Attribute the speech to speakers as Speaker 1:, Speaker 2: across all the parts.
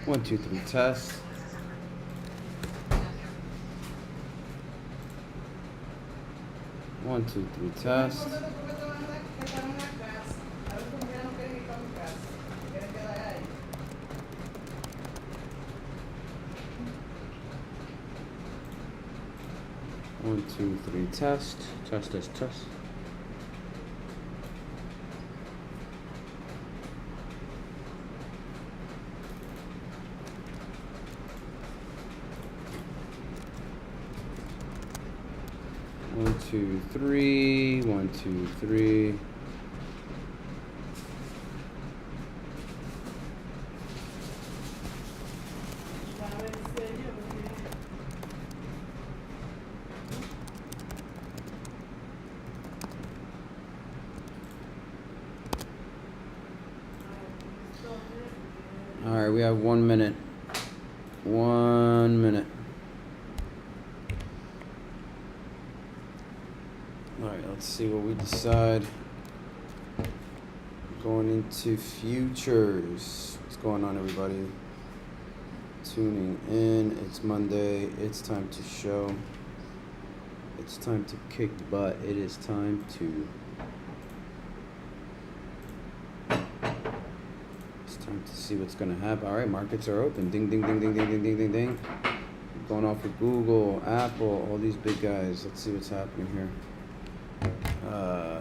Speaker 1: 1, 2, 3 test. One, two, three, test. 1, 2, 3 test. Test, test, test. One, two, three. 1, 2, 3. All right, we have 1 minute. 1 minute. All right, let's see what we decide. Going into futures. What's going on, everybody? Tuning in. It's Monday. It's time to show. It's time to kick butt. It is time to. It's time to see what's gonna happen. All right, markets are open. Ding, ding, ding, ding, ding, ding, ding, ding, ding. Going off with Google, Apple, all these big guys. Let's see what's happening here.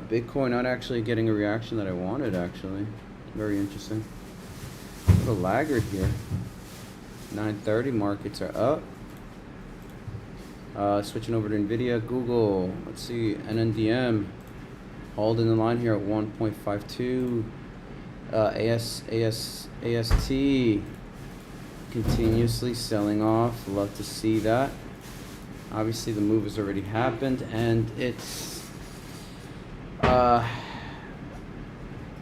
Speaker 1: Bitcoin not actually getting a reaction that I wanted, actually. Very interesting. A little laggard here. 9:30, markets are up. Switching over to NVIDIA, Google. Let's see, NNDM holding the line here at 1.52. AST continuously selling off. Love to see that. Obviously, the move has already happened, and it's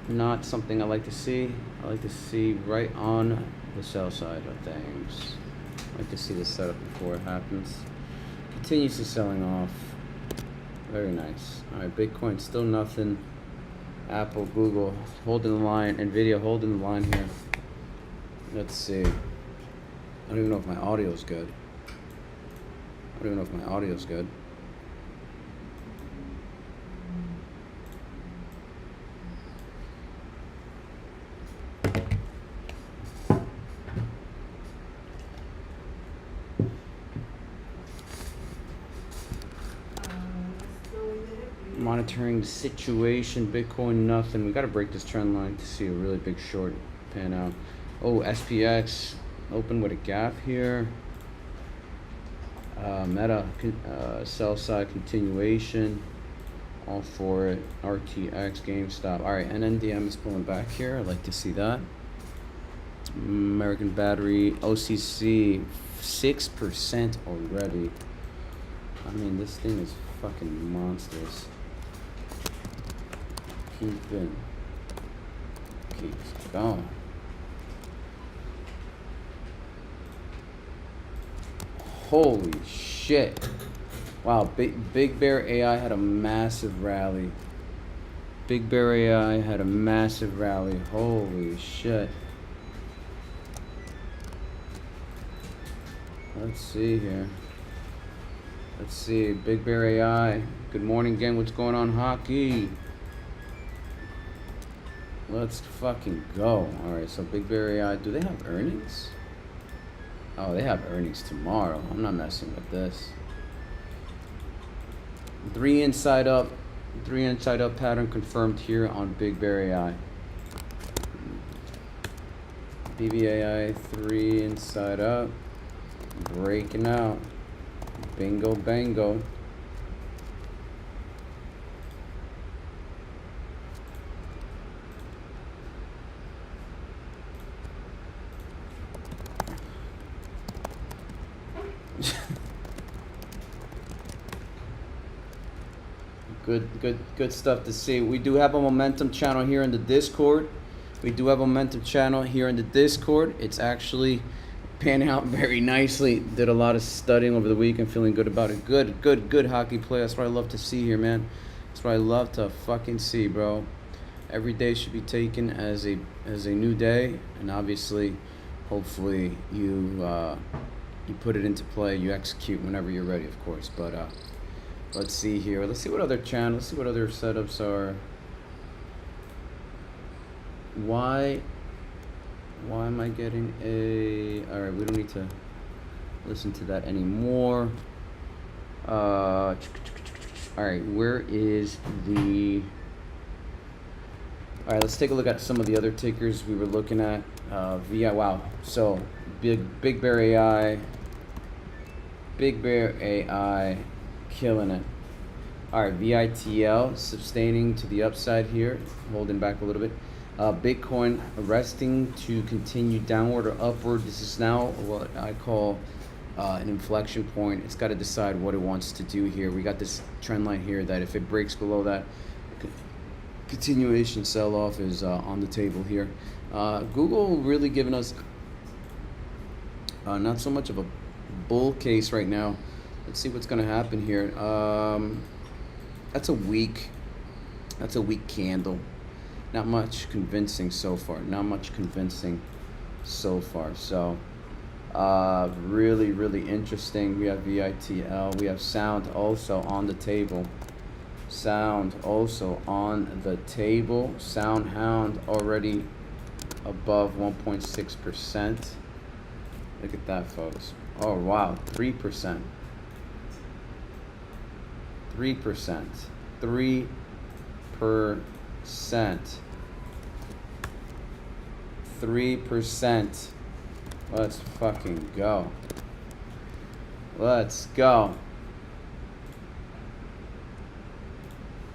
Speaker 1: not something I like to see. I like to see right on the sell side of things. I like to see the setup before it happens. Continuously selling off. Very nice. All right, Bitcoin still nothing. Apple, Google holding the line. NVIDIA holding the line here. Let's see. I don't even know if my audio is good. Monitoring the situation. Bitcoin nothing. We got to break this trend line to see a really big short pan out. Oh, SPX open with a gap here. Meta sell side continuation. All for it. RTX, GameStop. All right, NNDM is pulling back here. I'd like to see that. American Battery, OCC, 6% already. I mean, this thing is fucking monstrous. Keeps going. Holy shit. Wow, Big Bear AI had a massive rally. Holy shit. Let's see here. Let's see, Big Bear AI. Good morning again. What's going on, hockey? Let's fucking go. All right, so Big Bear AI. Do they have earnings? Oh, they have earnings tomorrow. I'm not messing with this. 3 inside up pattern confirmed here on Big Bear AI. BBAI 3 inside up. Breaking out. Bingo bango. Good stuff to see. We do have a momentum channel here in the Discord. It's actually panning out very nicely. Did a lot of studying over the week and feeling good about it. Good hockey play. That's what I love to see here, man. That's what I love to fucking see, bro. Every day should be taken as a new day, and obviously hopefully you put it into play, you execute whenever you're ready, of course. But let's see here. Let's see what other channels, let's see what other setups are. Why am I getting a... All right, we don't need to listen to that anymore. All right, where is the... All right, let's take a look at some of the other tickers we were looking at. VI, wow. So Big Bear AI, killing it. All right, VITL sustaining to the upside here, holding back a little bit. Bitcoin resting to continue downward or upward. This is now what I call an inflection point. It's got to decide what it wants to do here. We got this trend line here that if it breaks below that, continuation sell-off is on the table here. Google really giving us not so much of a bull case right now. Let's see what's going to happen here. That's a weak candle. Not much convincing so far. So really, really interesting. We have VITL. We have Sound also on the table. Sound Hound already above 1.6%. Look at that, folks. Oh wow, 3%. 3%. Let's fucking go. Let's go.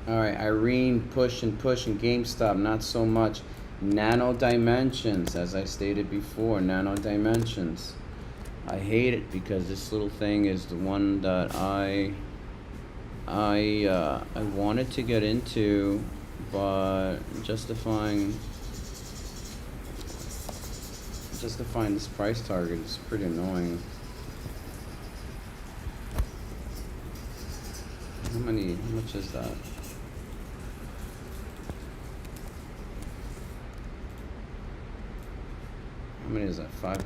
Speaker 1: All right, Irene pushing. GameStop, not so much. Nano Dimensions, as I stated before, Nano Dimensions. I hate it because this little thing is the one that I wanted to get into, but justifying this price target is pretty annoying. How much is that? How many is that? 5?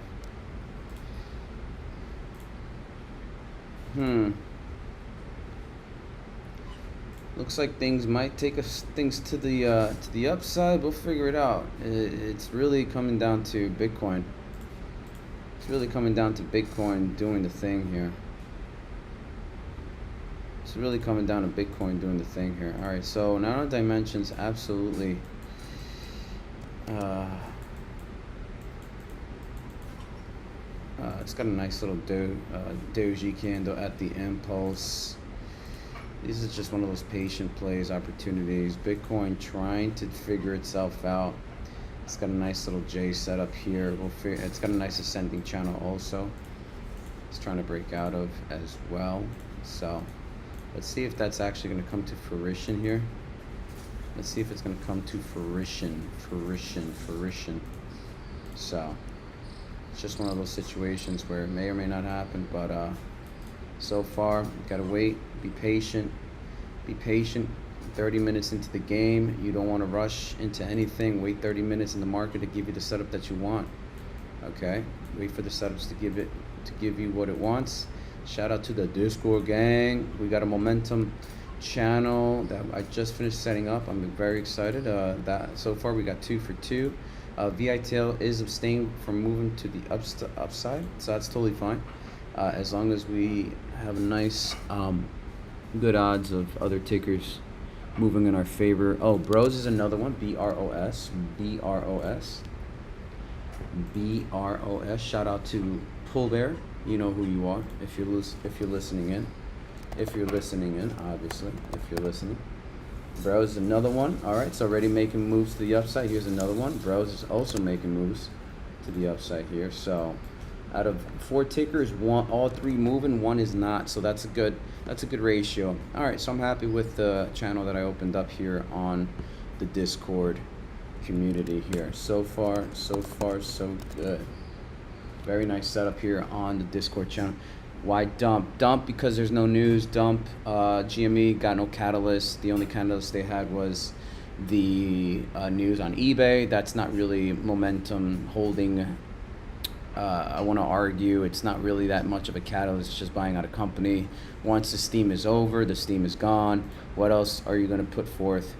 Speaker 1: Looks like things might take things to the upside. We'll figure it out. It's really coming down to Bitcoin. It's really coming down to Bitcoin doing the thing here. All right, so Nano Dimensions, absolutely. It's got a nice little doji candle at the impulse. This is just one of those patient plays, opportunities. Bitcoin trying to figure itself out. It's got a nice little J setup here. It's got a nice ascending channel also. It's trying to break out of as well. So let's see if that's actually going to come to fruition here. Let's see if it's going to come to fruition. So it's just one of those situations where it may or may not happen, but so far, gotta wait, be patient. 30 minutes into the game, you don't want to rush into anything. Wait 30 minutes in the market to give you the setup that you want. Okay, wait for the setups to give you what it wants. Shout out to the Discord gang. We got a momentum channel that I just finished setting up. I'm very excited. That so far we got 2 for 2. VITL is abstaining from moving to the upside, so that's totally fine. As long as we have a nice, good odds of other tickers moving in our favor. Oh, Bros is another one. BROS. Shout out to Pull Bear. You know who you are if you're listening in. Obviously, if you're listening. Bros is another one. All right, so already making moves to the upside. Here's another one. Bros is also making moves to the upside here. So out of 4 tickers, all 3 moving, 1 is not. So that's a good ratio. All right, so I'm happy with the channel that I opened up here on the Discord community here. So far, so good. Very nice setup here on the Discord channel. Why dump? Dump because there's no news. Dump. GME got no catalyst. The only catalyst they had was the news on eBay. That's not really momentum holding I want to argue it's not really that much of a catalyst. It's just buying out a company. Once the steam is over, the steam is gone. What else are you going to put forth?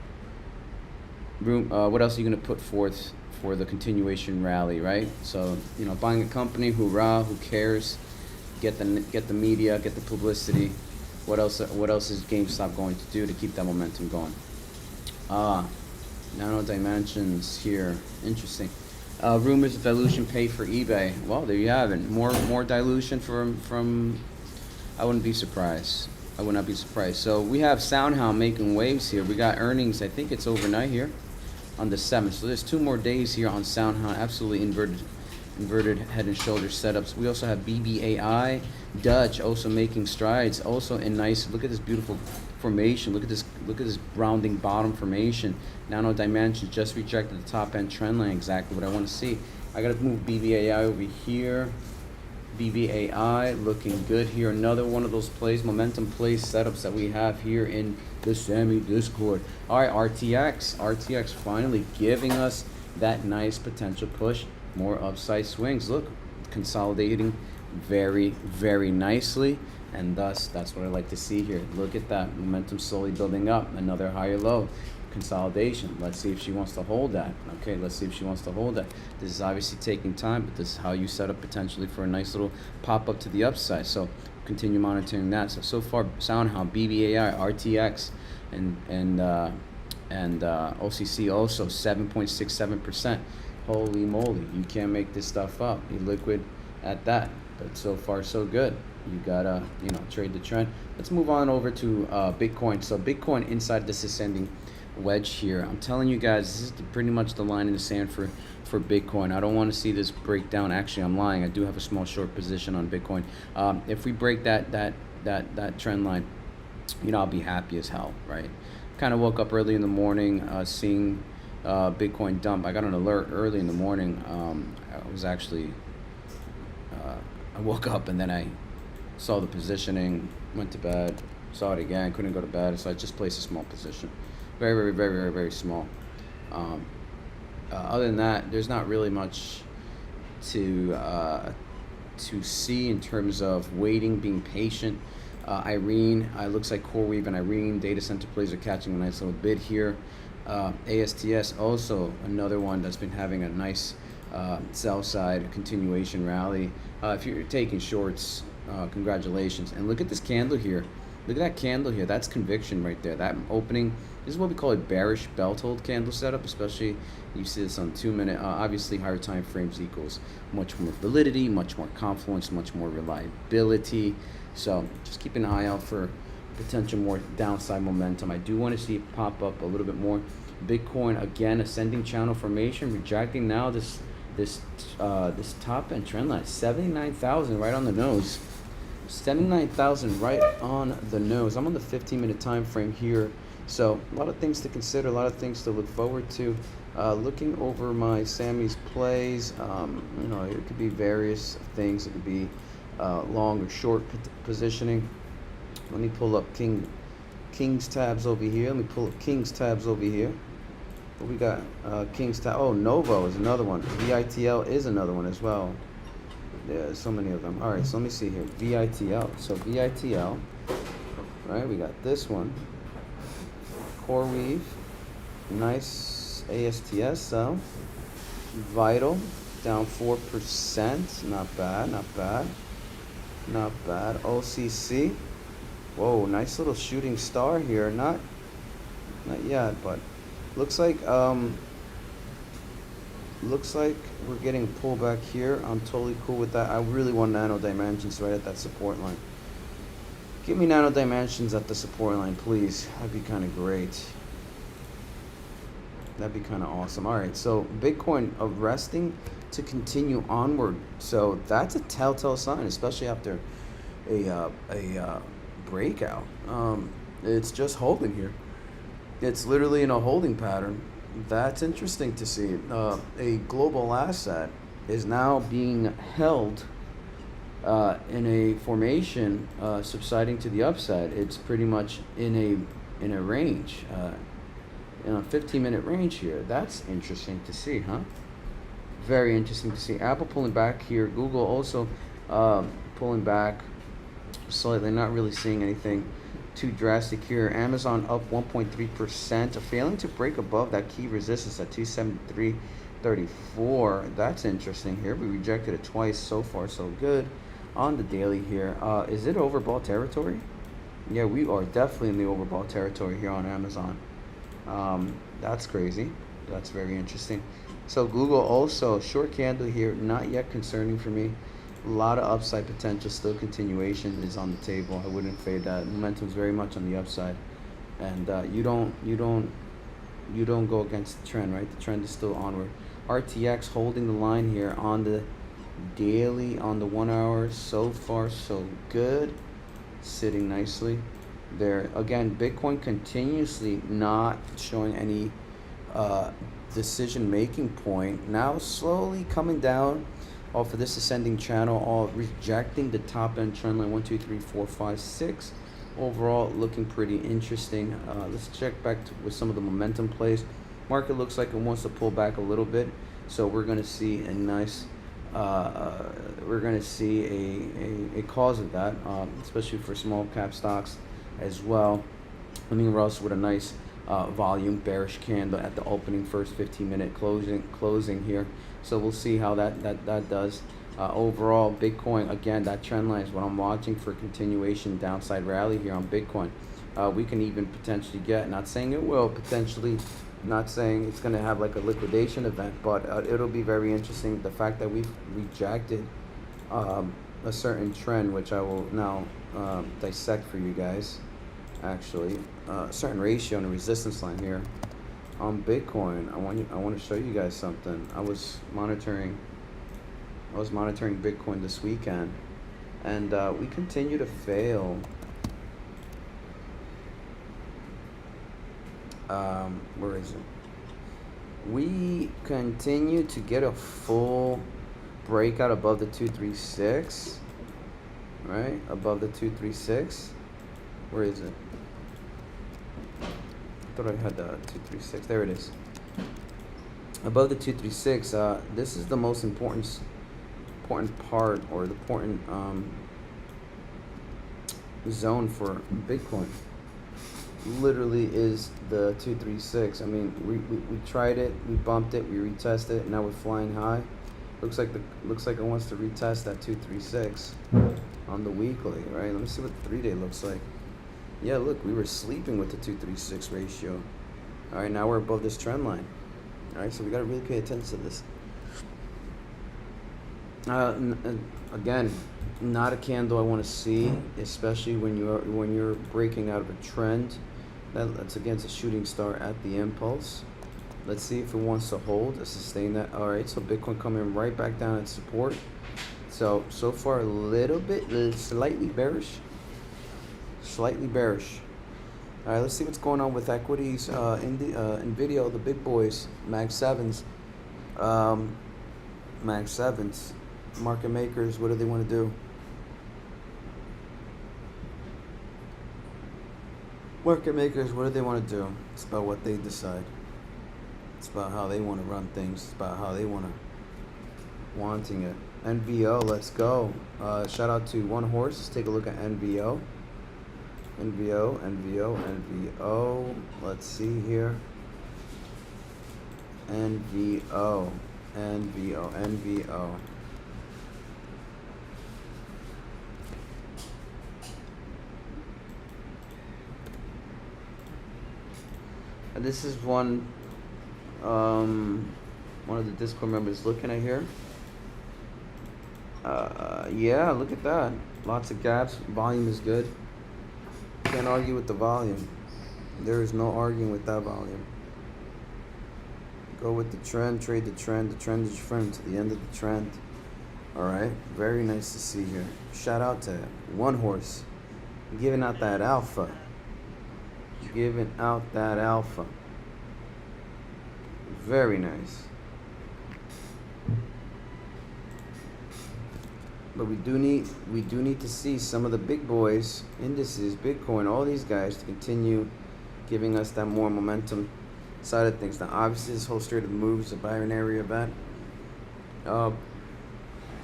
Speaker 1: What else are you going to put forth for the continuation rally, right? So, you know, buying a company, hoorah, who cares? Get the media, get the publicity. What else is GameStop going to do to keep that momentum going? Nano Dimensions here. Interesting. Rumors of dilution paid for eBay. Well, there you have it. More dilution from. I wouldn't be surprised. I would not be surprised. So we have SoundHound making waves here. We got earnings. I think it's overnight here on the 7th. So there's 2 more days here on SoundHound. Absolutely inverted head and shoulder setups. We also have BBAI, Dutch also making strides. Also in nice. Look at this beautiful formation. Look at this rounding bottom formation. Nano Dimensions just rejected the top end trend line. Exactly what I want to see. I gotta move BBAI over here. BBAI looking good here. Another one of those plays, momentum plays setups that we have here in the Sammy Discord. All right, RTX finally giving us that nice potential push. More upside swings. Look, consolidating very, very nicely. And thus, that's what I like to see here. Look at that momentum slowly building up. Another higher low. Consolidation. Let's see if she wants to hold that. Okay, let's see if she wants to hold that. This is obviously taking time, but this is how you set up potentially for a nice little pop up to the upside. So continue monitoring that. So far, SoundHound, BBAI, RTX, and OCC also 7.67%. Holy moly, you can't make this stuff up. You liquid at that, but so far so good. You gotta, you know, trade the trend. Let's move on over to Bitcoin. So Bitcoin inside this ascending wedge here. I'm telling you guys, this is pretty much the line in the sand for Bitcoin. I don't want to see this break down. Actually, I'm lying. I do have a small short position on Bitcoin. If we break that trend line, you know, I'll be happy as hell, right? Kind of woke up early in the morning, seeing Bitcoin dump. I got an alert early in the morning. I was actually I woke up and then I saw the positioning, went to bed, saw it again, couldn't go to bed, so I just placed a small position. Very, very, very, very, very small. Other than that, there's not really much to see in terms of waiting, being patient. Irene, looks like CoreWeave and Irene data center plays are catching a nice little bid here. ASTS also another one that's been having a nice sell side continuation rally. If you're taking shorts, congratulations. And look at this candle here. Look at that candle here. That's conviction right there. That opening. This is what we call a bearish belt hold candle setup, especially you see this on 2 minute. Obviously, higher time frames equals much more validity, much more confluence, much more reliability. So just keep an eye out for potential more downside momentum. I do want to see it pop up a little bit more. Bitcoin again, ascending channel formation, rejecting now this top end trend line, 79,000 right on the nose. 79,000 right on the nose. I'm on the 15-minute time frame here, so a lot of things to consider, a lot of things to look forward to. Looking over my Sammy's plays, you know, it could be various things. It could be long or short positioning. Let me pull up King's tabs over here. Let me pull up King's tabs over here. What we got? King's tab. Oh, Novo is another one. VITL is another one as well. There's so many of them. All right, so let me see here. VITL. So VITL. Right, we got this one. CoreWeave. Nice ASTS sell. Vital down 4%. Not bad. Not bad. Not bad. OCC. Whoa, nice little shooting star here. Not yet, but looks like we're getting a pullback here. I'm totally cool with that. I really want Nano Dimensions right at that support line. Give me Nano Dimensions at the support line, please. That'd be kind of great. That'd be kind of awesome. All right, so Bitcoin resting to continue onward. So that's a telltale sign, especially after a breakout. It's just holding here. It's literally in a holding pattern. That's interesting to see. A global asset is now being held in a formation subsiding to the upside. It's pretty much in a range, in a 15-minute range here. That's interesting to see, huh? Very interesting to see. Apple pulling back here. Google also pulling back slightly. Not really seeing anything too drastic here. Amazon up 1.3%, failing to break above that key resistance at 273.34. That's interesting here. We rejected it twice. So far, so good on the daily here. Is it overbought territory? Yeah, we are definitely in the overbought territory here on Amazon. That's crazy. That's very interesting. So Google also short candle here, not yet concerning for me. A lot of upside potential, still continuation is on the table. I wouldn't fade that. Momentum is very much on the upside, and you don't go against the trend, right? The trend is still onward. RTX holding the line here on the daily, on the 1 hour. So far, so good. Sitting nicely there. Again, Bitcoin continuously not showing any decision making point. Now slowly coming down off of this ascending channel, all rejecting the top end trend line 1, 2, 3, 4, 5, 6. Overall looking pretty interesting. Let's check back with some of the momentum plays. Market looks like it wants to pull back a little bit, so we're going to see a nice we're going to see a cause of that, especially for small cap stocks as well. I mean, Russ with a nice volume bearish candle at the opening, first 15-minute closing here. So we'll see how that does. Overall, Bitcoin, again, that trend line is what I'm watching for continuation downside rally here on Bitcoin. We can even potentially get, not saying it will, potentially, not saying it's going to have like a liquidation event, but it'll be very interesting. The fact that we've rejected a certain trend, which I will now dissect for you guys. Actually, a certain ratio and a resistance line here on Bitcoin. I want to show you guys something. I was monitoring Bitcoin this weekend, and we continue to fail. Where is it? We continue to get a full breakout above the 236, right? Above the 236. Where is it? I thought I had the 236. There it is. Above the 236. This is the most important part, or the important zone for Bitcoin. Literally is the 236. I mean, we tried it, we bumped it, we retested it, and now we're flying high. Looks like it wants to retest that 236 on the weekly, right? Let me see what the 3-day looks like. Yeah, look, we were sleeping with the 236 ratio. All right, now we're above this trend line. All right, so we got to really pay attention to this. Again, not a candle I want to see, especially when you're breaking out of a trend. That's against a shooting star at the impulse. Let's see if it wants to hold or sustain that. All right, so Bitcoin coming right back down at support. So far a little bit, slightly bearish. Slightly bearish. All right, let's see what's going on with equities. Nvidia, the big boys, Mag 7s. Mag 7s. Market makers, what do they want to do? Market makers, what do they want to do? It's about what they decide. It's about how they want to run things. It's about how they wanting it. NVO, let's go. Shout out to One Horse. Let's take a look at NVO. NVO. Let's see here. NVO. And this is one of the Discord members looking at here. Yeah, look at that. Lots of gaps. Volume is good. Can't argue with the volume. There is no arguing with that volume. Go with the trend, trade the trend. The trend is your friend to the end of the trend. All right, very nice to see here. Shout out to One Horse, giving out that alpha. Giving out that alpha. Very nice. But we do need to see some of the big boys, indices, Bitcoin, all these guys to continue giving us that more momentum side of things. Now, obviously, this whole straight of moves a binary event. Uh,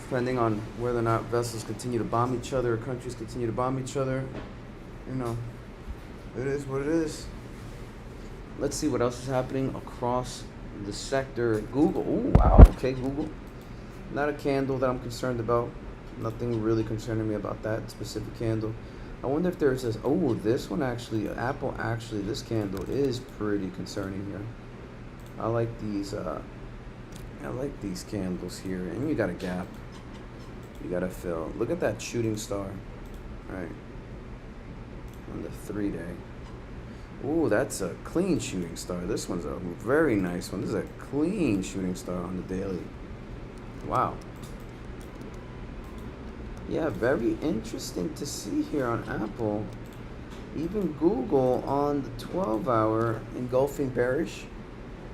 Speaker 1: Depending on whether or not vessels continue to bomb each other or countries continue to bomb each other, you know, it is what it is. Let's see what else is happening across the sector. Google. Oh, wow. Okay, Google. Not a candle that I'm concerned about. Nothing really concerning me about that specific candle. I wonder if there's this. Oh, this one actually. Apple actually. This candle is pretty concerning here. I like these. I like these candles here. And you got a gap. You got to fill. Look at that shooting star. Right. On the 3-day. Ooh, that's a clean shooting star. This one's a very nice one. This is a clean shooting star on the daily. Wow. Yeah, very interesting to see here on Apple. Even Google on the 12-hour engulfing bearish.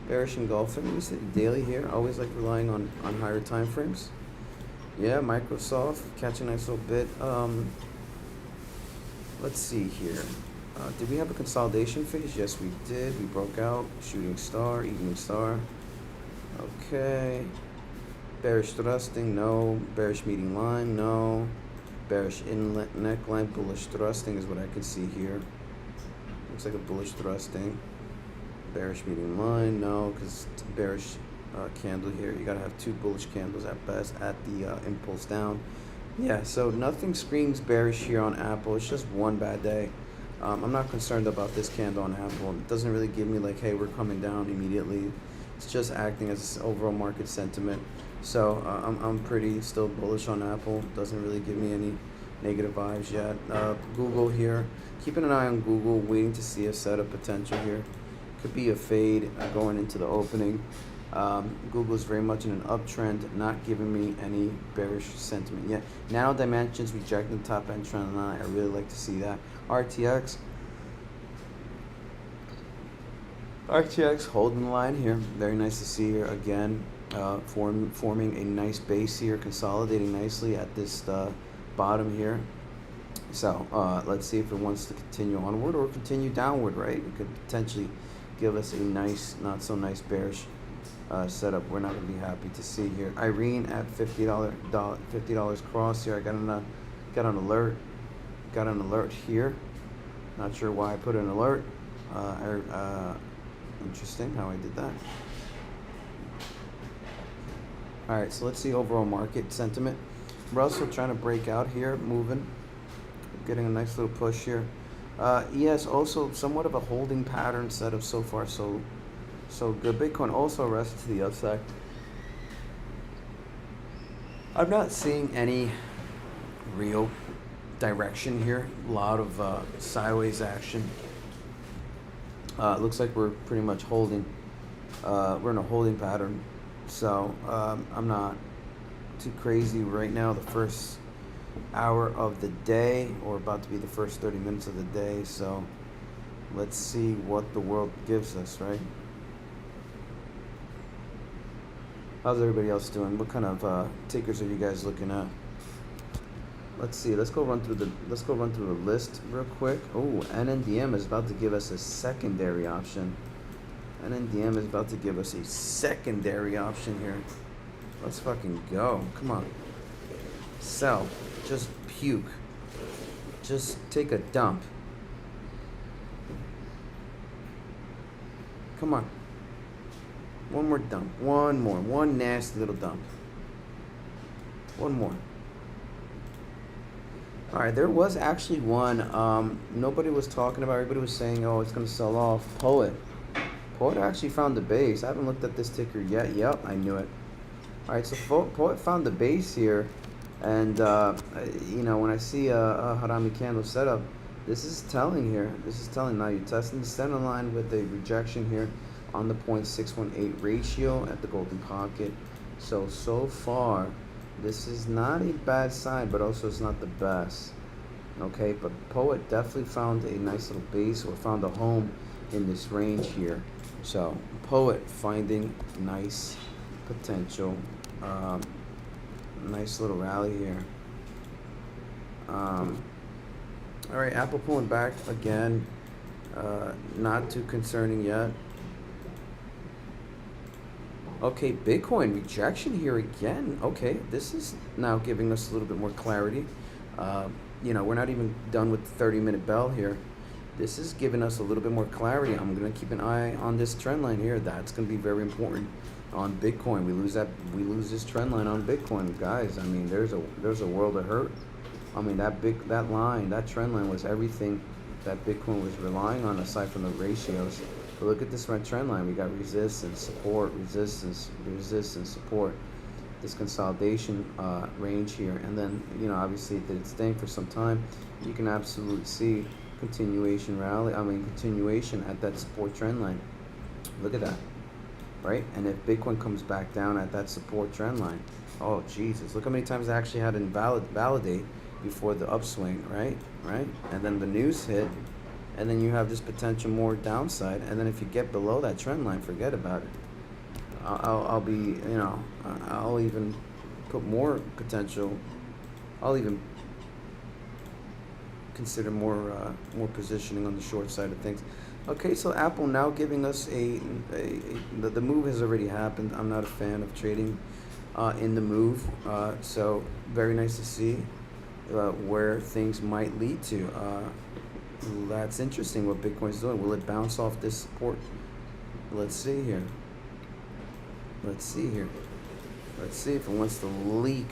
Speaker 1: Bearish engulfing. Let me see daily here. Always like relying on higher time frames. Yeah, Microsoft catching a nice little bit. Let's see here. Did we have a consolidation phase? Yes, we did. We broke out. Shooting star, evening star. Okay. Bearish thrusting, no. Bearish median line, no. Bearish inlet neckline, bullish thrusting is what I can see here. Looks like a bullish thrusting. Bearish median line, no, because bearish candle here. You gotta have two bullish candles at best at the impulse down. Yeah, so nothing screams bearish here on Apple. It's just one bad day. I'm not concerned about this candle on Apple. It doesn't really give me like, hey, we're coming down immediately. It's just acting as overall market sentiment. So I'm pretty still bullish on Apple. Doesn't really give me any negative vibes yet. Google here. Keeping an eye on Google, waiting to see a setup potential here. Could be a fade going into the opening. Google is very much in an uptrend, not giving me any bearish sentiment yet. Nano Dimensions rejecting the top end trend line. I really like to see that. RTX holding the line here. Very nice to see here again. Forming a nice base here, consolidating nicely at this bottom here. So let's see if it wants to continue onward or continue downward, right? It could potentially give us a nice, not so nice bearish setup. We're not going to be happy to see here. Irene at $50 cross here. I got an alert. Got an alert here. Not sure why I put an alert. Interesting how I did that. All right, so let's see overall market sentiment. We're also trying to break out here, moving, getting a nice little push here. ES also somewhat of a holding pattern setup so far, so good. Bitcoin also rested to the upside. I'm not seeing any real direction here. A lot of sideways action. Looks like we're pretty much holding. We're in a holding pattern. So I'm not too crazy right now. The first hour of the day, or about to be the first 30 minutes of the day. So let's see what the world gives us, right? How's everybody else doing? What kind of tickers are you guys looking at? Let's see. Let's go run through the list real quick. Oh, NNDM is about to give us a secondary option. NNDM is about to give us a secondary option here. Let's fucking go. Come on. Sell. Just puke. Just take a dump. Come on. One more dump. One more. One nasty little dump. One more. Alright, there was actually one nobody was talking about. Everybody was saying, oh, it's going to sell off. Poet actually found the base. I haven't looked at this ticker yet. Yep, I knew it. Alright, so Poet found the base here. And, you know, when I see a Harami candle setup, this is telling here. This is telling now you're testing the center line with a rejection here on the 0.618 ratio at the golden pocket. So far, this is not a bad sign, but also it's not the best. Okay, but Poet definitely found a nice little base or found a home in this range here. So Poet finding nice potential, nice little rally here. All right, Apple pulling back again, not too concerning yet. Okay, Bitcoin rejection here again. Okay, this is now giving us a little bit more clarity. We're not even done with the 30-minute bell here. This is giving us a little bit more clarity. I'm gonna keep an eye on this trend line here. That's gonna be very important on Bitcoin. We lose this trend line on Bitcoin, guys. I mean, there's a world of hurt. I mean, that trend line was everything that Bitcoin was relying on aside from the ratios. But look at this red trend line. We got resistance, support, resistance, support. This consolidation range here, and then obviously that it's staying for some time. You can absolutely see continuation at that support trend line. Look at that, right? And if Bitcoin comes back down at that support trend line, oh Jesus, look how many times I actually had to validate before the upswing, right? And then the news hit, and then you have this potential more downside, and then if you get below that trend line, forget about it. I'll even put more potential. I'll even consider more positioning on the short side of things. Okay, so Apple now giving us the move has already happened. I'm not a fan of trading in the move, so very nice to see where things might lead to. That's interesting what Bitcoin's doing. Will it bounce off this support? Let's see here. Let's see if it wants to leak.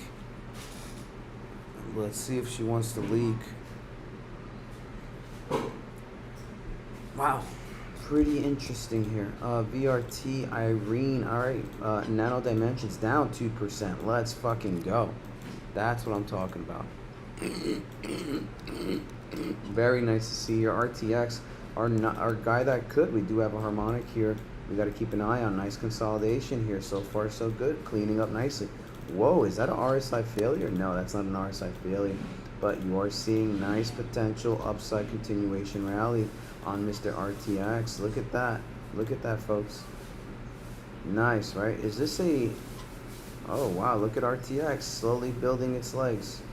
Speaker 1: Let's see if she wants to leak. Wow, pretty interesting here. VRT Irene. All right, Nano Dimensions down 2%. Let's fucking go. That's what I'm talking about. Very nice to see here. RTX, our guy that could. We do have a harmonic here. We got to keep an eye on. Nice consolidation here. So far, so good. Cleaning up nicely. Whoa, is that an RSI failure? No, that's not an RSI failure. But you are seeing nice potential upside continuation rally on Mr. RTX. Look at that. Look at that, folks. Nice, right? Is this a... Oh, wow. Look at RTX slowly building its legs.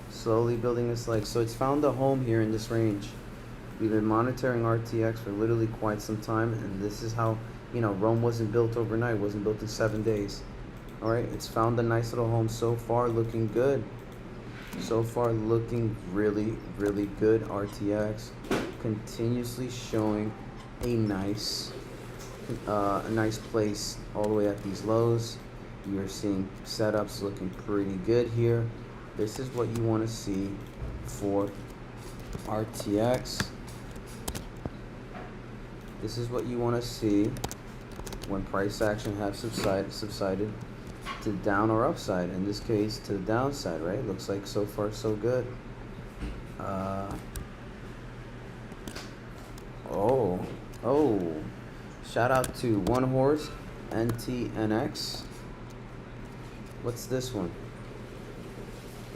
Speaker 1: Slowly building its legs. So it's found a home here in this range. We've been monitoring RTX for literally quite some time, and this is how, Rome wasn't built overnight. It wasn't built in 7 days. All right, it's found a nice little home so far, looking good. So far, looking really, really good. RTX continuously showing a nice place all the way at these lows. You're seeing setups looking pretty good here. This is what you want to see for RTX. This is what you want to see when price action has subsided to down or upside. In this case, to the downside, right? Looks like so far so good. Shout out to One Horse NTNX. What's this one?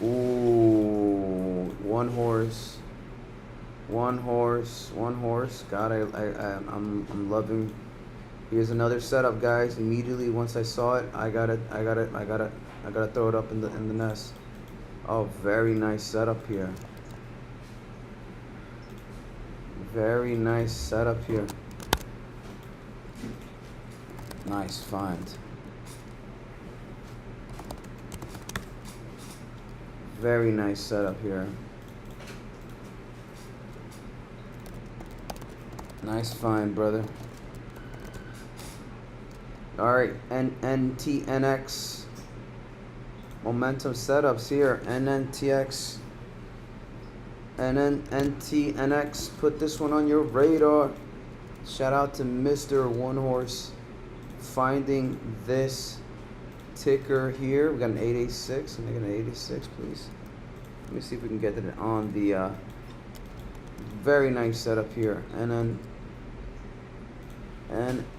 Speaker 1: Ooh, One Horse. God, I'm loving. Here's another setup, guys. Immediately once I saw it, I gotta throw it up in the nest. Oh, very nice setup here. Very nice setup here. Nice find. Very nice setup here. Nice find, brother. All right, NTNX. Momentum setups here. NNTX. NTNX. Put this one on your radar. Shout out to Mr. One Horse finding this ticker here. We got an 886. Can I get an 886, please? Let me see if we can get it on the very nice setup here. And then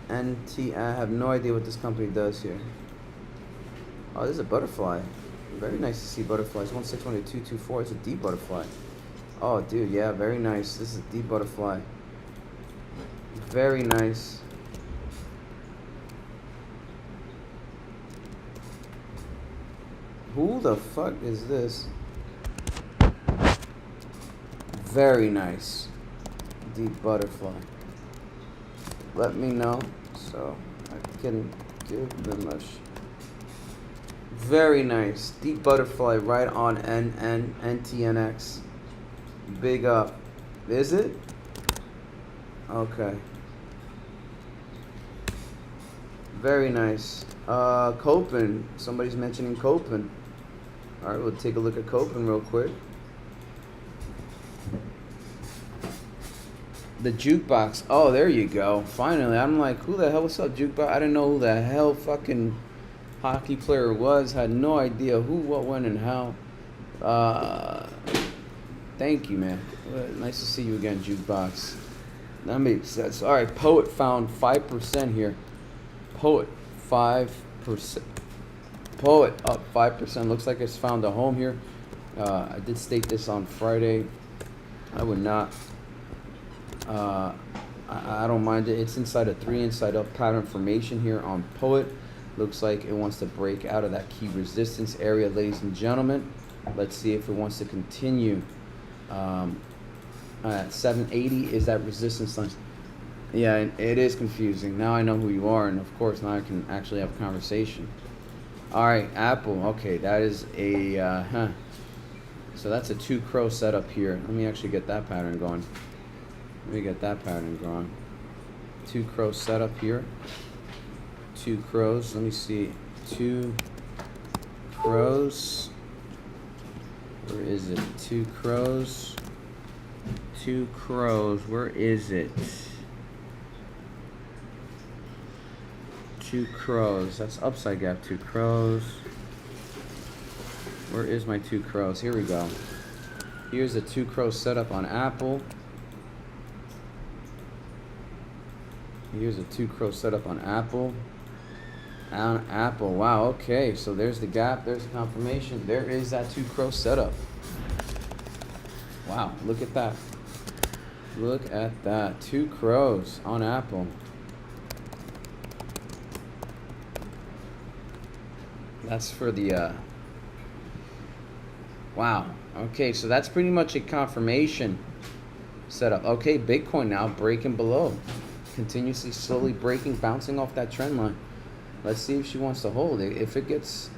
Speaker 1: NNT. I have no idea what this company does here. Oh, this is a butterfly. Very nice to see butterflies. 1618224. It's a deep butterfly. Oh, dude, yeah, very nice. This is a deep butterfly. Very nice. Who the fuck is this? Very nice. Deep butterfly. Let me know so I can Give them a very nice. Deep butterfly right on NTNX. Big up. Is it? Okay. Very nice. Copen. Somebody's mentioning Copen. Alright, we'll take a look at Copen real quick. The jukebox. Oh, there you go. Finally. I'm like, who the hell? What's up, jukebox? I didn't know who the hell fucking hockey player was. Had no idea who, what, when, and how. Thank you, man. Nice to see you again, jukebox. That makes sense. All right, Poet found 5% here. Poet 5%. Poet up 5%. Looks like it's found a home here. I did state this on Friday. I would not. I don't mind it. It's inside a 3 inside up pattern formation here on Poet. Looks like it wants to break out of that key resistance area, ladies and gentlemen. Let's see if it wants to continue. 780 is that resistance line. Yeah, it is confusing. Now I know who you are, and of course now I can actually have a conversation. All right, Apple. Okay, that is a so that's a 2 crow setup here. Let me actually get that pattern going. Let me get that pattern going. 2 crow setup here. 2 crows. Let me see. 2 crows. Where is it? 2 crows. 2 crows. Where is it? 2 crows. That's upside gap. 2 crows. Where is my 2 crows? Here we go. Here's a 2 crow setup on Apple. Here's a 2 crow setup on Apple. On Apple. Wow, okay. So there's the gap. There's the confirmation. There is that 2 crow setup. Wow, look at that. Look at that. 2 crows on Apple. That's for the wow. Okay, so that's pretty much a confirmation setup. Okay, Bitcoin now breaking below. Continuously slowly breaking, bouncing off that trend line. Let's see if she wants to hold it. If it gets,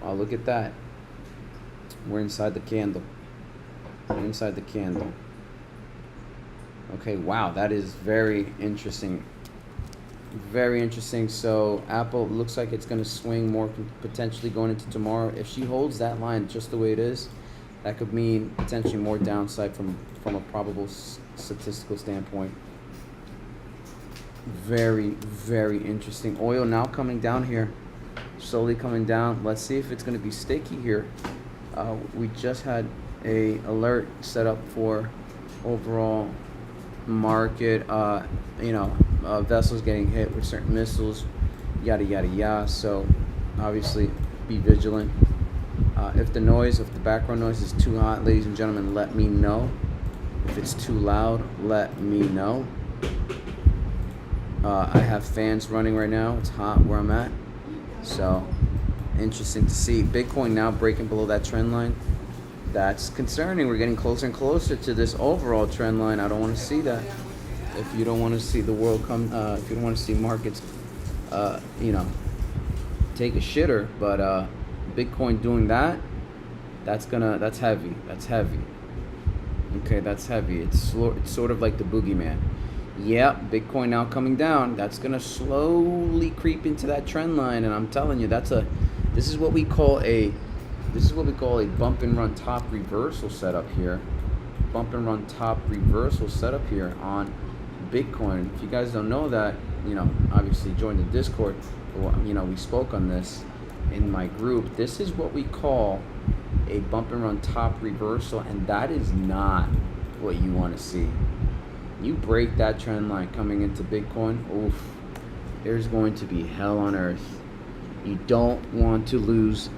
Speaker 1: oh, look at that. We're inside the candle. We're inside the candle. Okay, wow, that is very interesting. Very interesting. So Apple looks like it's going to swing more potentially going into tomorrow. If she holds that line just the way it is, that could mean potentially more downside from a probable statistical standpoint. Very, very interesting. Oil now coming down here, slowly coming down. Let's see if it's going to be sticky here. We just had a alert set up for overall market. Vessels getting hit with certain missiles, yada yada yada. So obviously, be vigilant. If the background noise is too hot, ladies and gentlemen, let me know. If it's too loud, let me know. I have fans running right now. It's hot where I'm at. So, interesting to see. Bitcoin now breaking below that trend line. That's concerning. We're getting closer and closer to this overall trend line. I don't want to see that. If you don't want to see the world come, if you don't want to see markets, take a shitter. But Bitcoin doing that, that's heavy. That's heavy. Okay, that's heavy. It's sort of like the boogeyman. Yeah, Bitcoin now coming down. That's gonna slowly creep into that trend line, and I'm telling you, this is what we call a bump and run top reversal setup here. Bump and run top reversal setup here on Bitcoin. If you guys don't know that, obviously join the Discord. We spoke on this in my group. This is what we call a bump and run top reversal, and that is not what you want to see. You break that trend line coming into Bitcoin, oof, there's going to be hell on earth. You don't want to lose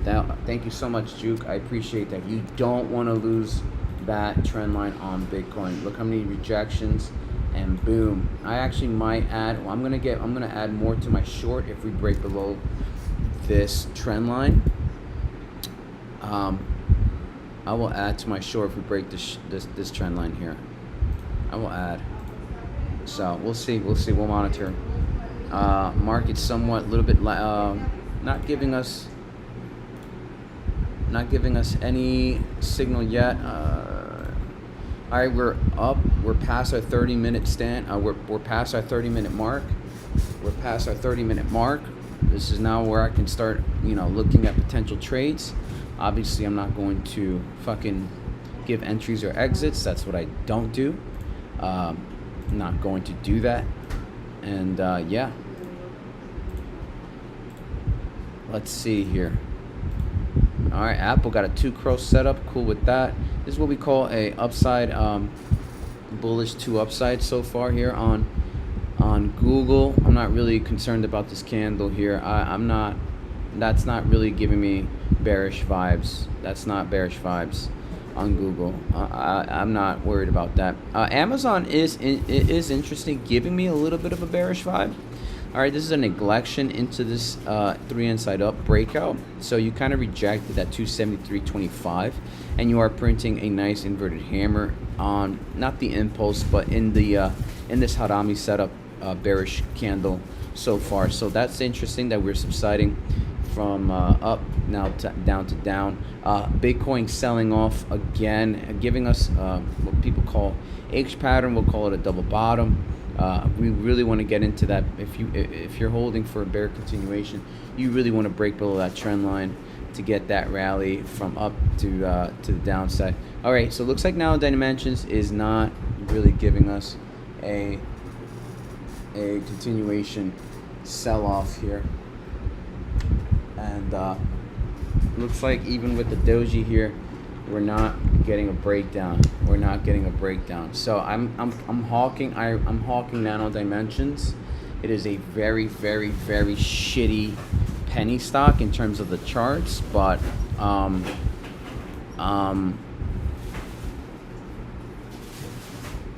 Speaker 1: that. Thank you so much, Juke. I appreciate that. You don't want to lose that trend line on Bitcoin. Look how many rejections, and boom. I actually might add. I'm gonna add more to my short if we break below this trend line. I will add to my short if we break this trend line here. I will add. So we'll see. We'll monitor. Market somewhat, a little bit, not giving us any signal yet. All right, we're up. We're past our 30-minute stand. We're past our 30-minute mark. We're past our 30-minute mark. This is now where I can start, looking at potential trades. Obviously, I'm not going to fucking give entries or exits. That's what I don't do. I'm not going to do that. And yeah. Let's see here. All right, Apple got a 2-crow setup. Cool with that. This is what we call a upside, bullish 2 upside so far here on Google. I'm not really concerned about this candle here. I'm not. That's not really giving me bearish vibes. That's not bearish vibes on Google. I'm not worried about that. Amazon is interesting, giving me a little bit of a bearish vibe. All right, this is a neglection into this 3 inside up breakout. So you kind of rejected that 273.25, and you are printing a nice inverted hammer on not the impulse, but in the in this Harami setup bearish candle so far. So that's interesting that we're subsiding from up now to down. Bitcoin selling off again, giving us what people call H pattern. We'll call it a double bottom. We really want to get into that. If you're holding for a bear continuation, you really want to break below that trend line to get that rally from up to the downside. All right, so it looks like now Dimensions is not really giving us a continuation sell-off here, and looks like even with the doji here, we're not getting a breakdown. So I'm hawking. I'm hawking Nano Dimensions. It is a very, very, very shitty penny stock in terms of the charts, but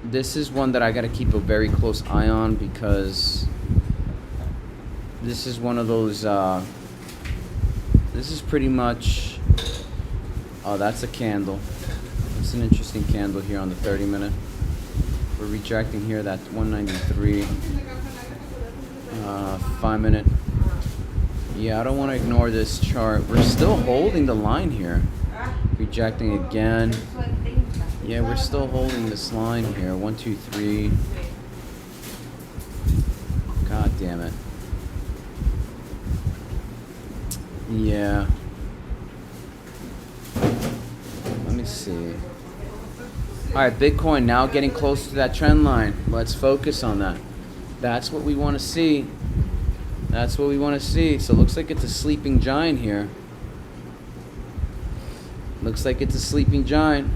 Speaker 1: this is one that I got to keep a very close eye on, because this is one of those. This is pretty much. Oh, that's a candle. It's an interesting candle here on the 30-minute. We're rejecting here that 193. 5-minute. Yeah, I don't want to ignore this chart. We're still holding the line here. Rejecting again. Yeah, we're still holding this line here. 1, 2, 3. God damn it. Yeah. Let me see. Alright, Bitcoin now getting close to that trend line. Let's focus on that. That's what we want to see. That's what we want to see. So it looks like it's a sleeping giant here. Looks like it's a sleeping giant.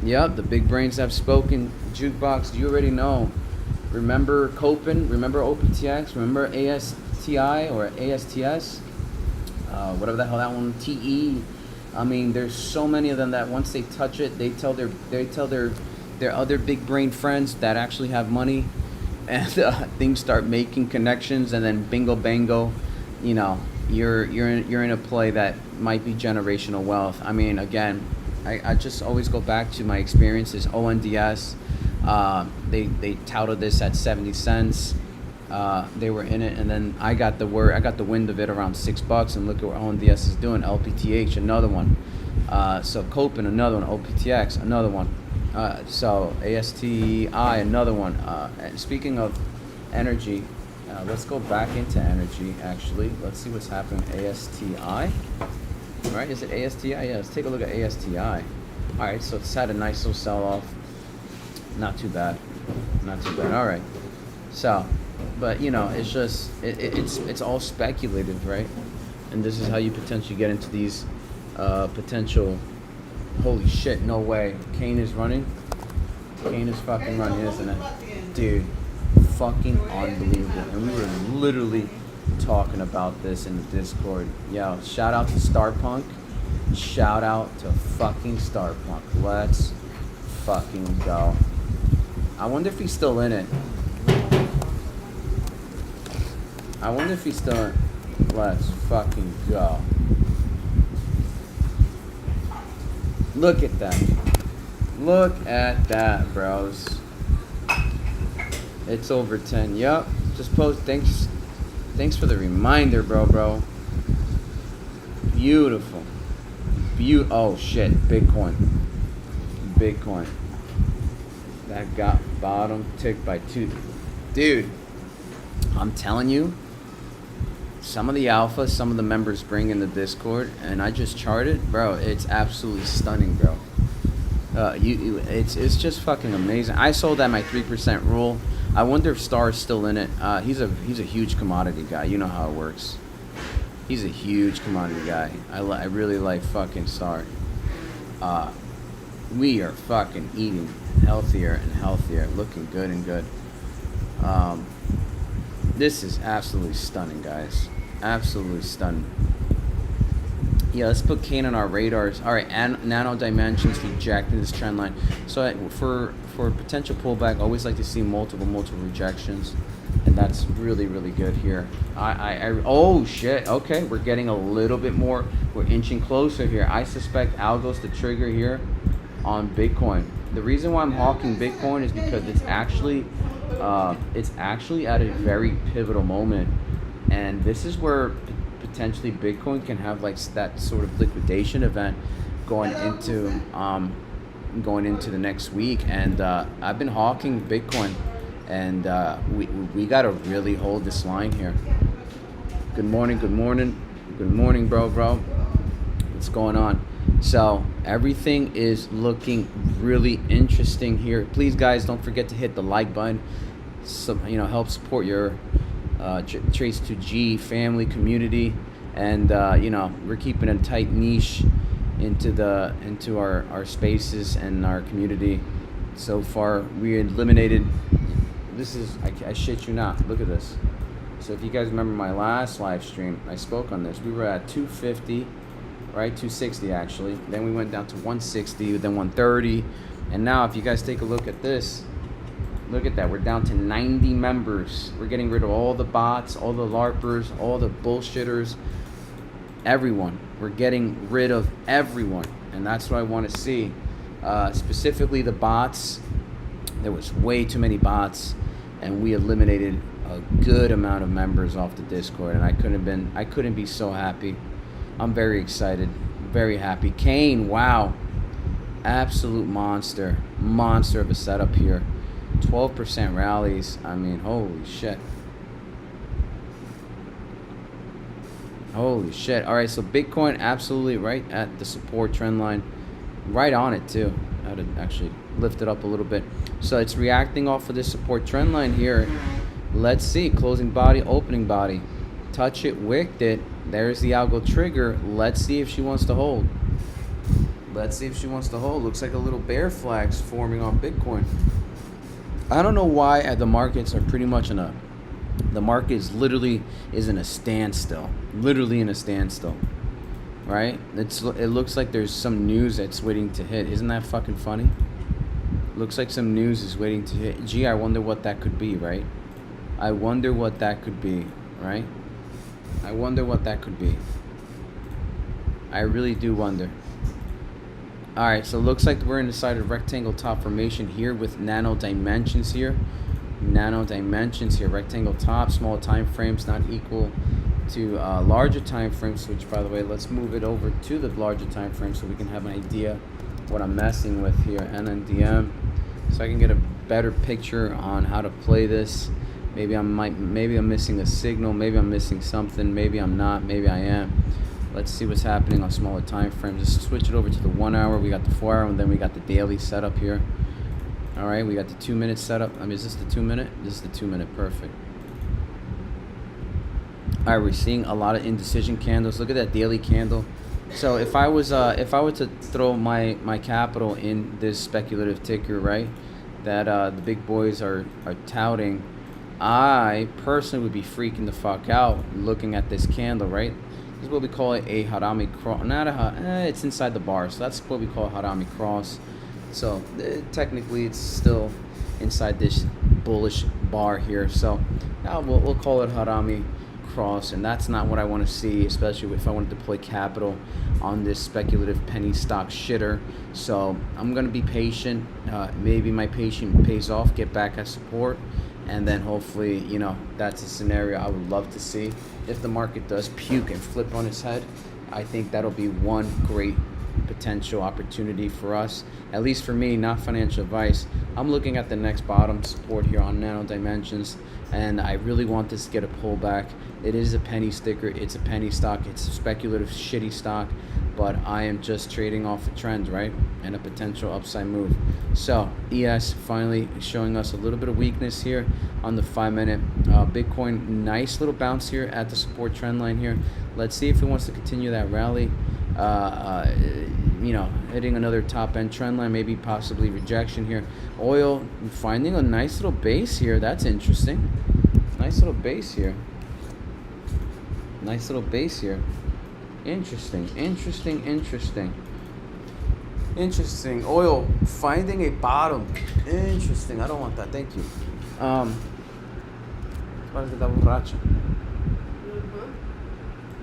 Speaker 1: Yep, the big brains have spoken. Jukebox, you already know. Remember Copen? Remember OPTX? Remember ASTI or ASTS? Whatever the hell that one, TE. I mean, there's so many of them that once they touch it, they tell their other big brain friends that actually have money, and things start making connections, and then bingo bango, you're in a play that might be generational wealth. I mean, again, I just always go back to my experiences. ONDS, they touted this at 70 cents. They were in it, and then I got the wind of it around $6, and look at what ONDS is doing. LPTH, another one. So Copen, another one. OPTX, another one. So ASTI, another one. And speaking of energy, let's go back into energy. Actually, let's see what's happening. ASTI, right? Is it ASTI? Yeah. Let's take a look at ASTI. All right. So it's had a nice little sell-off. Not too bad. All right. So. But it's just it's all speculative, right? And this is how you potentially get into these potential. Holy shit! No way. Kane is running. Kane is fucking running, isn't it, dude? Fucking unbelievable. And we were literally talking about this in the Discord. Yo, shout out to Starpunk. Shout out to fucking Starpunk. Let's fucking go. I wonder if he's still in it. Let's fucking go. Look at that. Look at that, bros. It's over 10. Yup. Just post. Thanks for the reminder, bro. Beautiful. Oh shit. Bitcoin. That got bottom ticked by 2. Dude, I'm telling you, some of the alpha, some of the members bring in the Discord, and I just charted, bro. It's absolutely stunning, bro. It's just fucking amazing. I sold at my 3% rule. I wonder if Star's still in it. He's a huge commodity guy. You know how it works. He's a huge commodity guy. I really like fucking Star. We are fucking eating healthier and healthier, looking good and good. This is absolutely stunning, guys. Absolutely stunning. Yeah, let's put Kane on our radars. All right, Nano Dimensions rejecting this trend line. So for potential pullback, I always like to see multiple rejections, and that's really good here. Oh shit. Okay, we're getting a little bit more. We're inching closer here. I suspect algo's the trigger here on Bitcoin. The reason why I'm hawking Bitcoin is because it's actually at a very pivotal moment, and this is where potentially Bitcoin can have like that sort of liquidation event going into the next week. And I've been hawking Bitcoin, and we gotta really hold this line here. Good morning, bro. What's going on? So everything is looking really interesting here. Please, guys, don't forget to hit the like button. So, help support your Trace 2G family community, and we're keeping a tight niche into our spaces and our community. So far, we eliminated. This is I shit you not. Look at this. So if you guys remember my last live stream, I spoke on this. We were at 250. Right, 260 actually. Then we went down to 160, then 130, and now if you guys take a look at this, look at that. We're down to 90 members. We're getting rid of all the bots, all the LARPers, all the bullshitters, everyone. We're getting rid of everyone, and that's what I want to see. Specifically the bots. There was way too many bots, and we eliminated a good amount of members off the Discord, and I couldn't be so happy. I'm very excited, very happy. Kane, wow, absolute monster of a setup here. 12% rallies. I mean, holy shit. All right, so Bitcoin absolutely right at the support trend line, right on it too. I had to actually lift it up a little bit. So it's reacting off of this support trend line here. Let's see, closing body, opening body. Touch it, wicked it. There's the algo trigger. Let's see if she wants to hold. Looks like a little bear flag's forming on Bitcoin. I don't know why the markets are pretty much the market is literally in a standstill. Right? It looks like there's some news that's waiting to hit. Isn't that fucking funny? Looks like some news is waiting to hit. Gee, I wonder what that could be, right? I really do wonder. Alright, so it looks like we're inside a rectangle top formation here with nano dimensions here. Rectangle top, small time frames not equal to larger time frames, which, by the way, let's move it over to the larger time frame so we can have an idea what I'm messing with here. NNDM, so I can get a better picture on how to play this. Maybe I'm missing a signal, maybe I'm missing something, maybe I'm not, maybe I am. Let's see what's happening on smaller time frames. Just switch it over to the 1 hour. We got the 4 hour, and then we got the daily setup here. All right, we got the 2 minute setup. I mean, is this the 2 minute? This is the 2 minute, perfect. All right, we're seeing a lot of indecision candles. Look at that daily candle. So if I were to throw my capital in this speculative ticker, right, that the big boys are touting, I personally would be freaking the fuck out looking at this candle, right? This is what we call a harami cross. It's inside the bar, so that's what we call a harami cross. So technically, it's still inside this bullish bar here. So now we'll call it harami cross, and that's not what I want to see, especially if I want to deploy capital on this speculative penny stock shitter. So I'm going to be patient. Maybe my patience pays off, get back at support, and then hopefully, you know, that's a scenario I would love to see. If the market does puke and flip on its head, I think that'll be one great potential opportunity for us, at least for me. Not financial advice. I'm looking at the next bottom support here on Nano Dimensions, and I really want this to get a pullback. It is a penny sticker, it's a penny stock, it's a speculative shitty stock, but I am just trading off a trend, right, and a potential upside move. So ES finally showing us a little bit of weakness here on the 5-minute. Bitcoin, nice little bounce here at the support trend line here. Let's see if it wants to continue that rally. You know, hitting another top end trend line, maybe possibly rejection here. Oil finding a nice little base here. That's interesting. Nice little base here. Nice little base here. Interesting. Oil finding a bottom. Interesting. I don't want that. Thank you.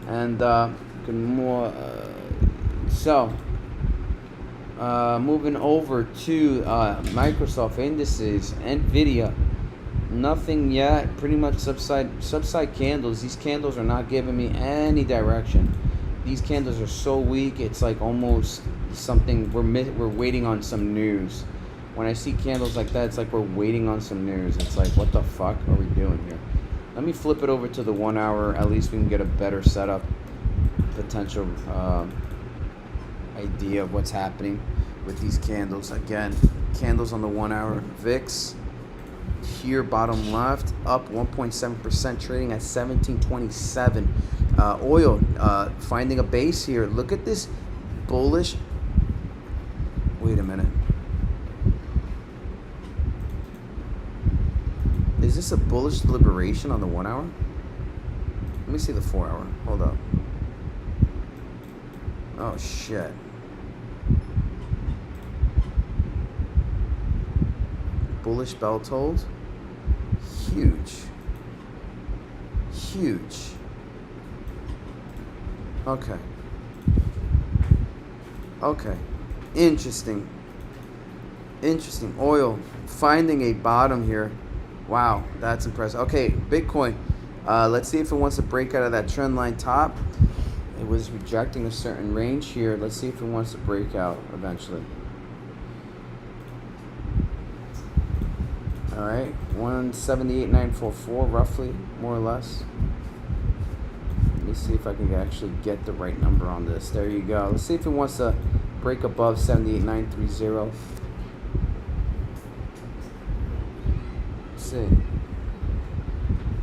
Speaker 1: And good more. So, moving over to Microsoft indices, Nvidia, nothing yet. Pretty much subside candles. These candles are not giving me any direction. These candles are so weak. It's like almost something we're waiting on some news. When I see candles like that, it's like we're waiting on some news. It's like, what the fuck are we doing here? Let me flip it over to the 1 hour. At least we can get a better setup, potential idea of what's happening with these candles. Again, candles on the 1 hour. VIX here, bottom left, up 1.7%, trading at 1727. Oil finding a base here. Look at this bullish. Wait a minute. Is this a bullish liberation on the 1 hour? Let me see the 4 hour. Hold up. Oh shit. Bullish belt hold. Huge. Okay. Interesting. Oil finding a bottom here. Wow, that's impressive. Okay, Bitcoin. Let's see if it wants to break out of that trend line top. It was rejecting a certain range here. Let's see if it wants to break out eventually. All right, 178.944 roughly, more or less. Let me see if I can actually get the right number on this. There you go. Let's see if it wants to break above 78.930. Let's see.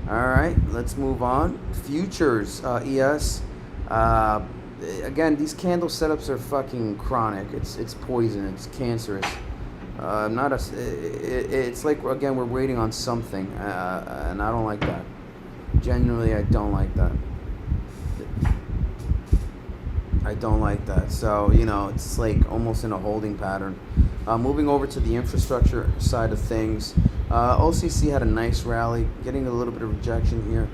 Speaker 1: All right, let's move on. Futures, ES. Again, these candle setups are fucking chronic. It's poison. It's cancerous. It's like, again, we're waiting on something, and I don't like that. Genuinely, I don't like that. So, you know, it's like almost in a holding pattern. Moving over to the infrastructure side of things, OCC had a nice rally, getting a little bit of rejection here.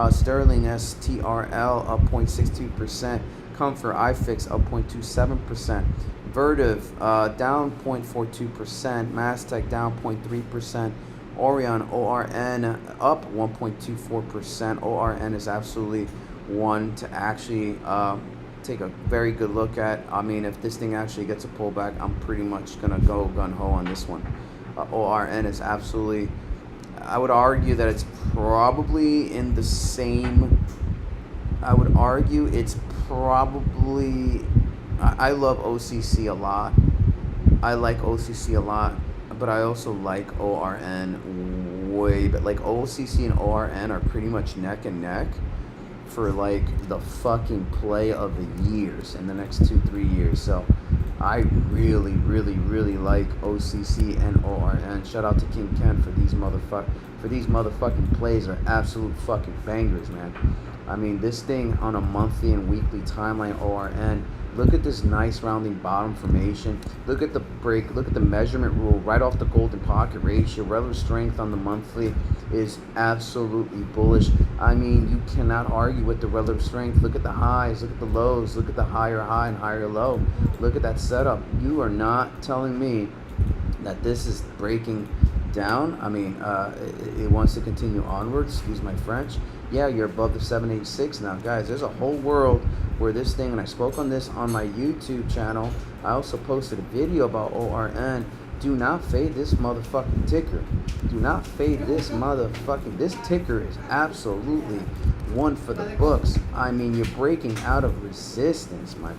Speaker 1: Sterling STRL up 0.62%. Comfort IFIX up 0.27%. Vertiv down 0.42%. Mastech down 0.3%. Orion ORN up 1.24%. ORN is absolutely one to actually take a very good look at. I mean, if this thing actually gets a pullback, I'm pretty much gonna go gun-ho on this one. ORN is absolutely, I would argue that it's probably in the same, I love OCC a lot. I like OCC a lot, but I also like ORN way, but like OCC and ORN are pretty much neck and neck for like the fucking play of the years in the next 2-3 years. So I really like OCC and ORN. Shout out to King Ken for these motherfucking plays. Are absolute fucking bangers, man. I mean, this thing on a monthly and weekly timeline ORN. Look at this nice rounding bottom formation. Look at the break. Look at the measurement rule right off the golden pocket ratio. Relative strength on the monthly is absolutely bullish. I mean, you cannot argue with the relative strength. Look at the highs. Look at the lows. Look at the higher high and higher low. Look at that setup. You are not telling me that this is breaking down. I mean, it wants to continue onwards. Excuse my French. Yeah, you're above the 786 now, guys. There's a whole world where this thing, and I spoke on this on my YouTube channel. I also posted a video about ORN. Do not fade this motherfucking ticker. Do not fade this motherfucking. This ticker is absolutely one for the books. I mean, you're breaking out of resistance, my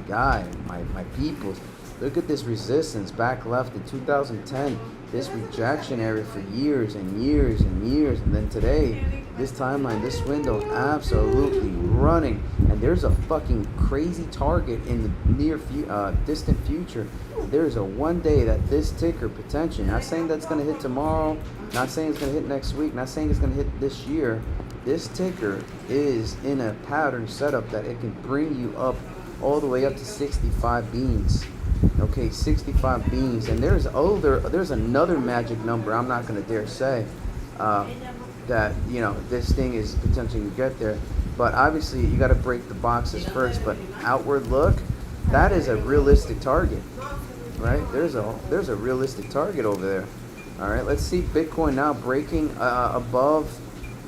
Speaker 1: guy, my peoples. Look at this resistance back left in 2010. This rejection area for years and years and years, and then today, this timeline, this window, absolutely running. And there's a fucking crazy target in the distant future. There's a one day that this ticker potentially, not saying that's going to hit tomorrow, not saying it's going to hit next week, not saying it's going to hit this year. This ticker is in a pattern setup that it can bring you up all the way up to 65 beans. Okay, 65 beans. And there's another magic number I'm not going to dare say that, you know, this thing is potentially to get there. But obviously, you got to break the boxes first. But outward look, that is a realistic target, right? There's a realistic target over there. All right, let's see Bitcoin now breaking above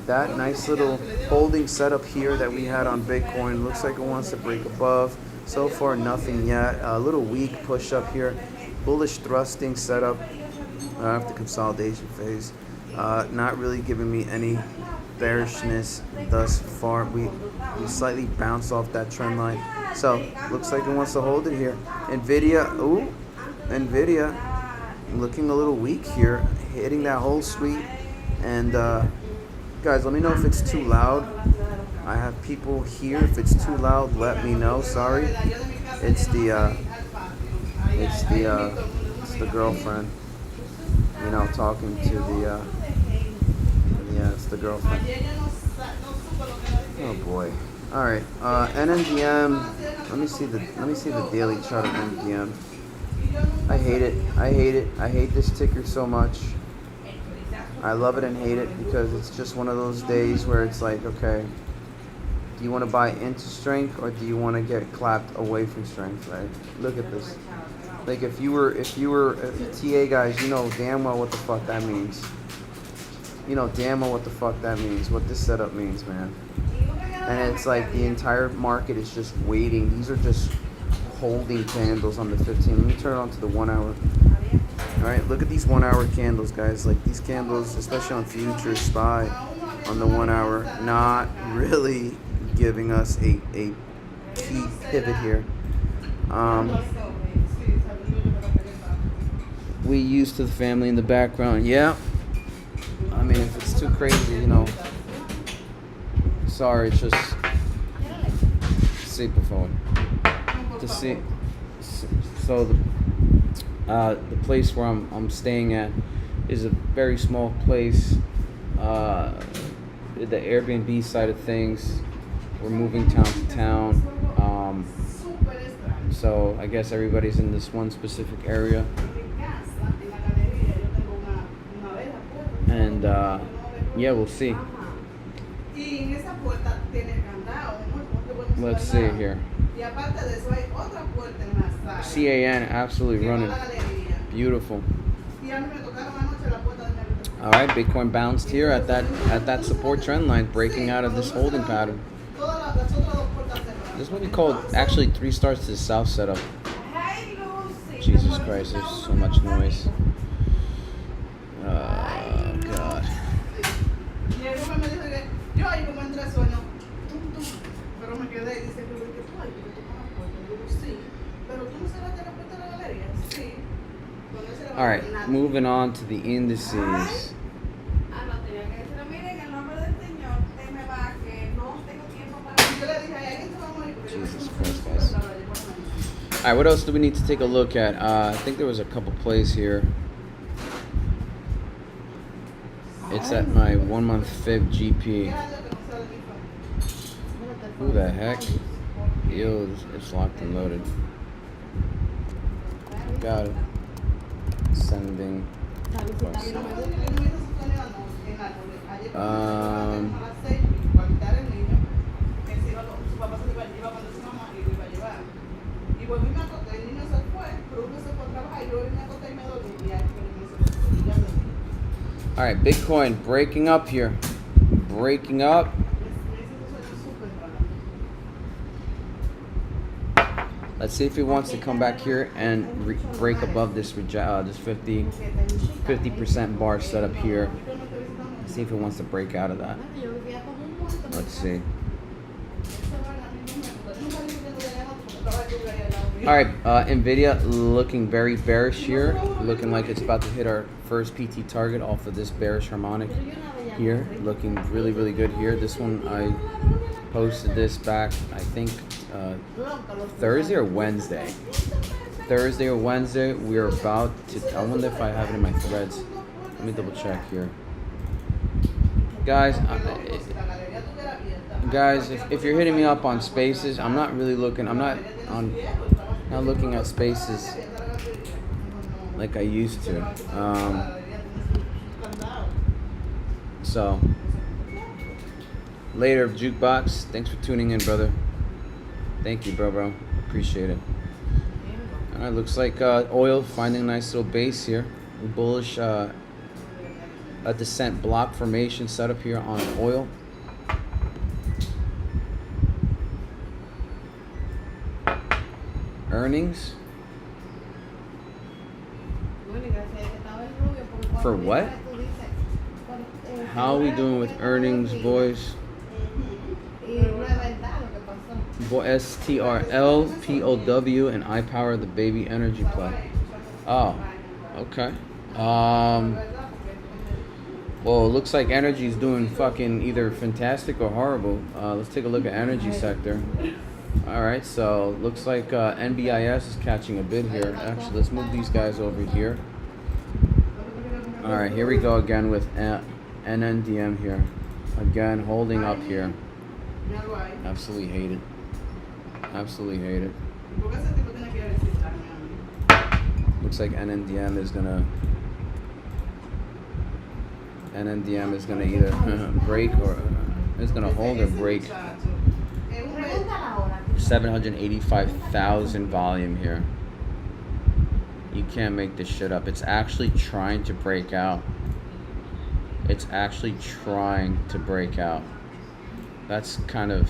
Speaker 1: that nice little holding setup here that we had on Bitcoin. Looks like it wants to break above. So far, nothing yet. A little weak push up here. Bullish thrusting setup after consolidation phase. Not really giving me any bearishness thus far. We slightly bounced off that trend line. So, looks like it wants to hold it here. Nvidia looking a little weak here. Hitting that whole sweep. And guys, let me know if it's too loud. I have people here. If it's too loud, let me know. Sorry. It's the girlfriend. You know, talking to the it's the girlfriend. Oh boy. All right. NMDM. Let me see the daily chart of NMDM. I hate it. I hate this ticker so much. I love it and hate it because it's just one of those days where it's like, okay, do you want to buy into strength or do you want to get clapped away from strength, right? Look at this. Like if you were TA guys, you know damn well what the fuck that means. You know damn well what the fuck that means, what this setup means, man. And it's like the entire market is just waiting. These are just holding candles on the 15. Let me turn it on to the 1 hour. All right, look at these 1 hour candles, guys. Like these candles, especially on futures, SPY, on the 1 hour, not really giving us a key pivot here. We used to the family in the background. Yeah. I mean, if it's too crazy, you know. Sorry, it's just superphone. To see. So the place where I'm staying at is a very small place. The Airbnb side of things, we're moving town to town. So I guess everybody's in this one specific area. And yeah, we'll see. Let's see here. CAN absolutely running. Beautiful. All right, Bitcoin bounced here at that support trend line, breaking out of this holding pattern. This is what we call actually 3 starts to the south setup. Jesus Christ, there's so much noise. God. All right, moving on to the indices. Jesus Christ, guys. All right, what else do we need to take a look at? I think there was a couple plays here. It's at my 1 month fib GP. Who the heck? Yo, it's locked and loaded. Got it. Sending. All right, Bitcoin breaking up here. Breaking up. Let's see if he wants to come back here and break above this 50% bar setup here. Let's see if he wants to break out of that. Let's see. All right, Nvidia looking very bearish here, looking like it's about to hit our first PT target off of this bearish harmonic here. Looking really, really good here. This one, I posted this back, I think, Thursday or Wednesday. We're about to, I wonder if I have it in my threads. Let me double check here. Guys, if you're hitting me up on Spaces, I'm not really looking, not looking at Spaces like I used to. So, later, Jukebox, thanks for tuning in, brother. Thank you, bro. Appreciate it. All right, looks like oil finding a nice little base here. Bullish a descent block formation set up here on oil. Earnings. For what? How are we doing with earnings, boys? STRL, POW, and iPower, the baby energy play. Oh, okay. Well, it looks like energy is doing fucking either fantastic or horrible. Let's take a look at energy sector. All right, so looks like NBIS is catching a bid here. Actually, let's move these guys over here. All right, here we go again with NNDM here. Again, holding up here. Absolutely hate it. Absolutely hate it. Looks like NNDM is gonna either break or it's gonna hold or break. 785,000 volume here. You can't make this shit up. It's actually trying to break out. It's actually trying to break out. That's kind of,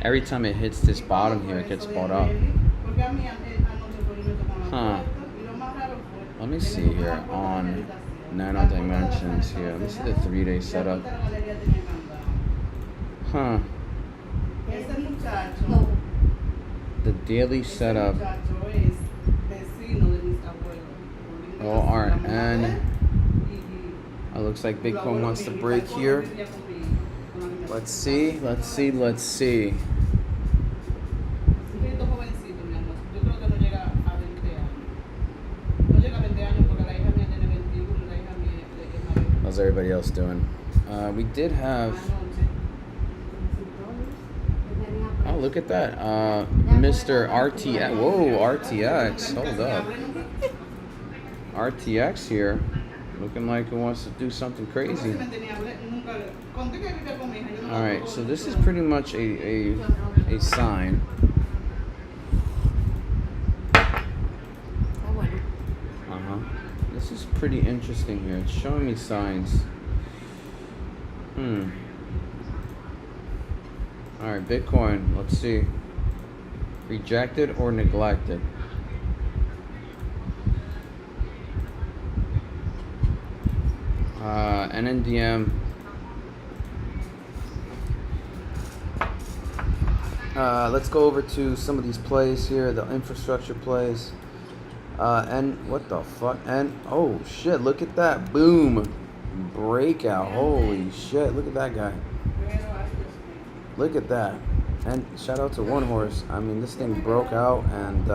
Speaker 1: every time it hits this bottom here, it gets bought up. Huh. Let me see here on Nano Dimensions here. Let me see the 3-day setup. Huh. The daily setup. ORN. It looks like Bitcoin wants to break here. Let's see. How's everybody else doing? We did have. Oh, look at that. Mr. RTX. Whoa, RTX. Hold up. RTX here. Looking like it wants to do something crazy. Alright, so this is pretty much a sign. This is pretty interesting here. It's showing me signs. Alright, Bitcoin, let's see. Rejected or neglected? NNDM. Let's go over to some of these plays here, the infrastructure plays. And what the fuck? And oh shit, look at that. Boom. Breakout. Holy shit. Look at that guy. Look at that. And shout out to One Horse. I mean, this thing broke out and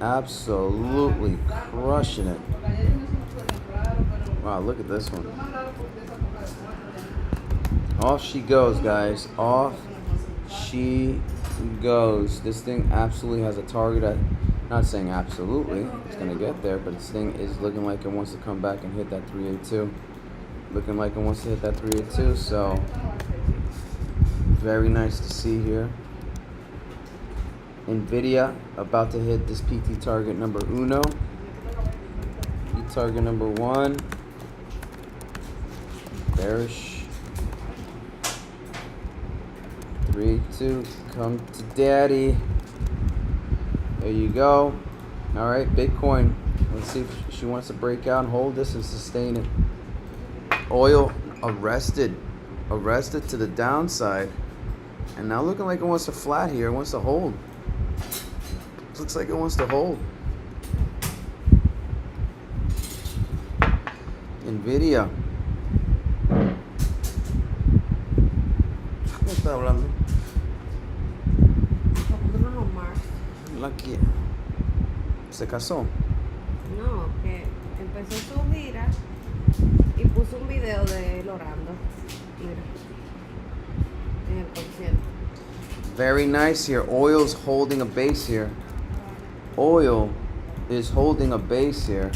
Speaker 1: absolutely crushing it. Wow, look at this one. Off she goes, guys. Off she goes. This thing absolutely has a target at, not saying absolutely, it's going to get there, but this thing is looking like it wants to come back and hit that 382. Looking like it wants to hit that 382, so very nice to see here. Nvidia about to hit this PT target number uno. PT target number 1. Bearish. 3, 2, come to daddy. There you go. All right, Bitcoin. Let's see if she wants to break out and hold this and sustain it. Oil arrested to the downside, and now looking like it wants to flat here. It wants to hold. Looks like it wants to hold. Nvidia. ¿Qué está hablando? La que se casó.
Speaker 2: No, que empezó su gira y puso un video de él orando. Mira, en el concierto.
Speaker 1: Very nice here. Oil's holding a base here. Oil is holding a base here.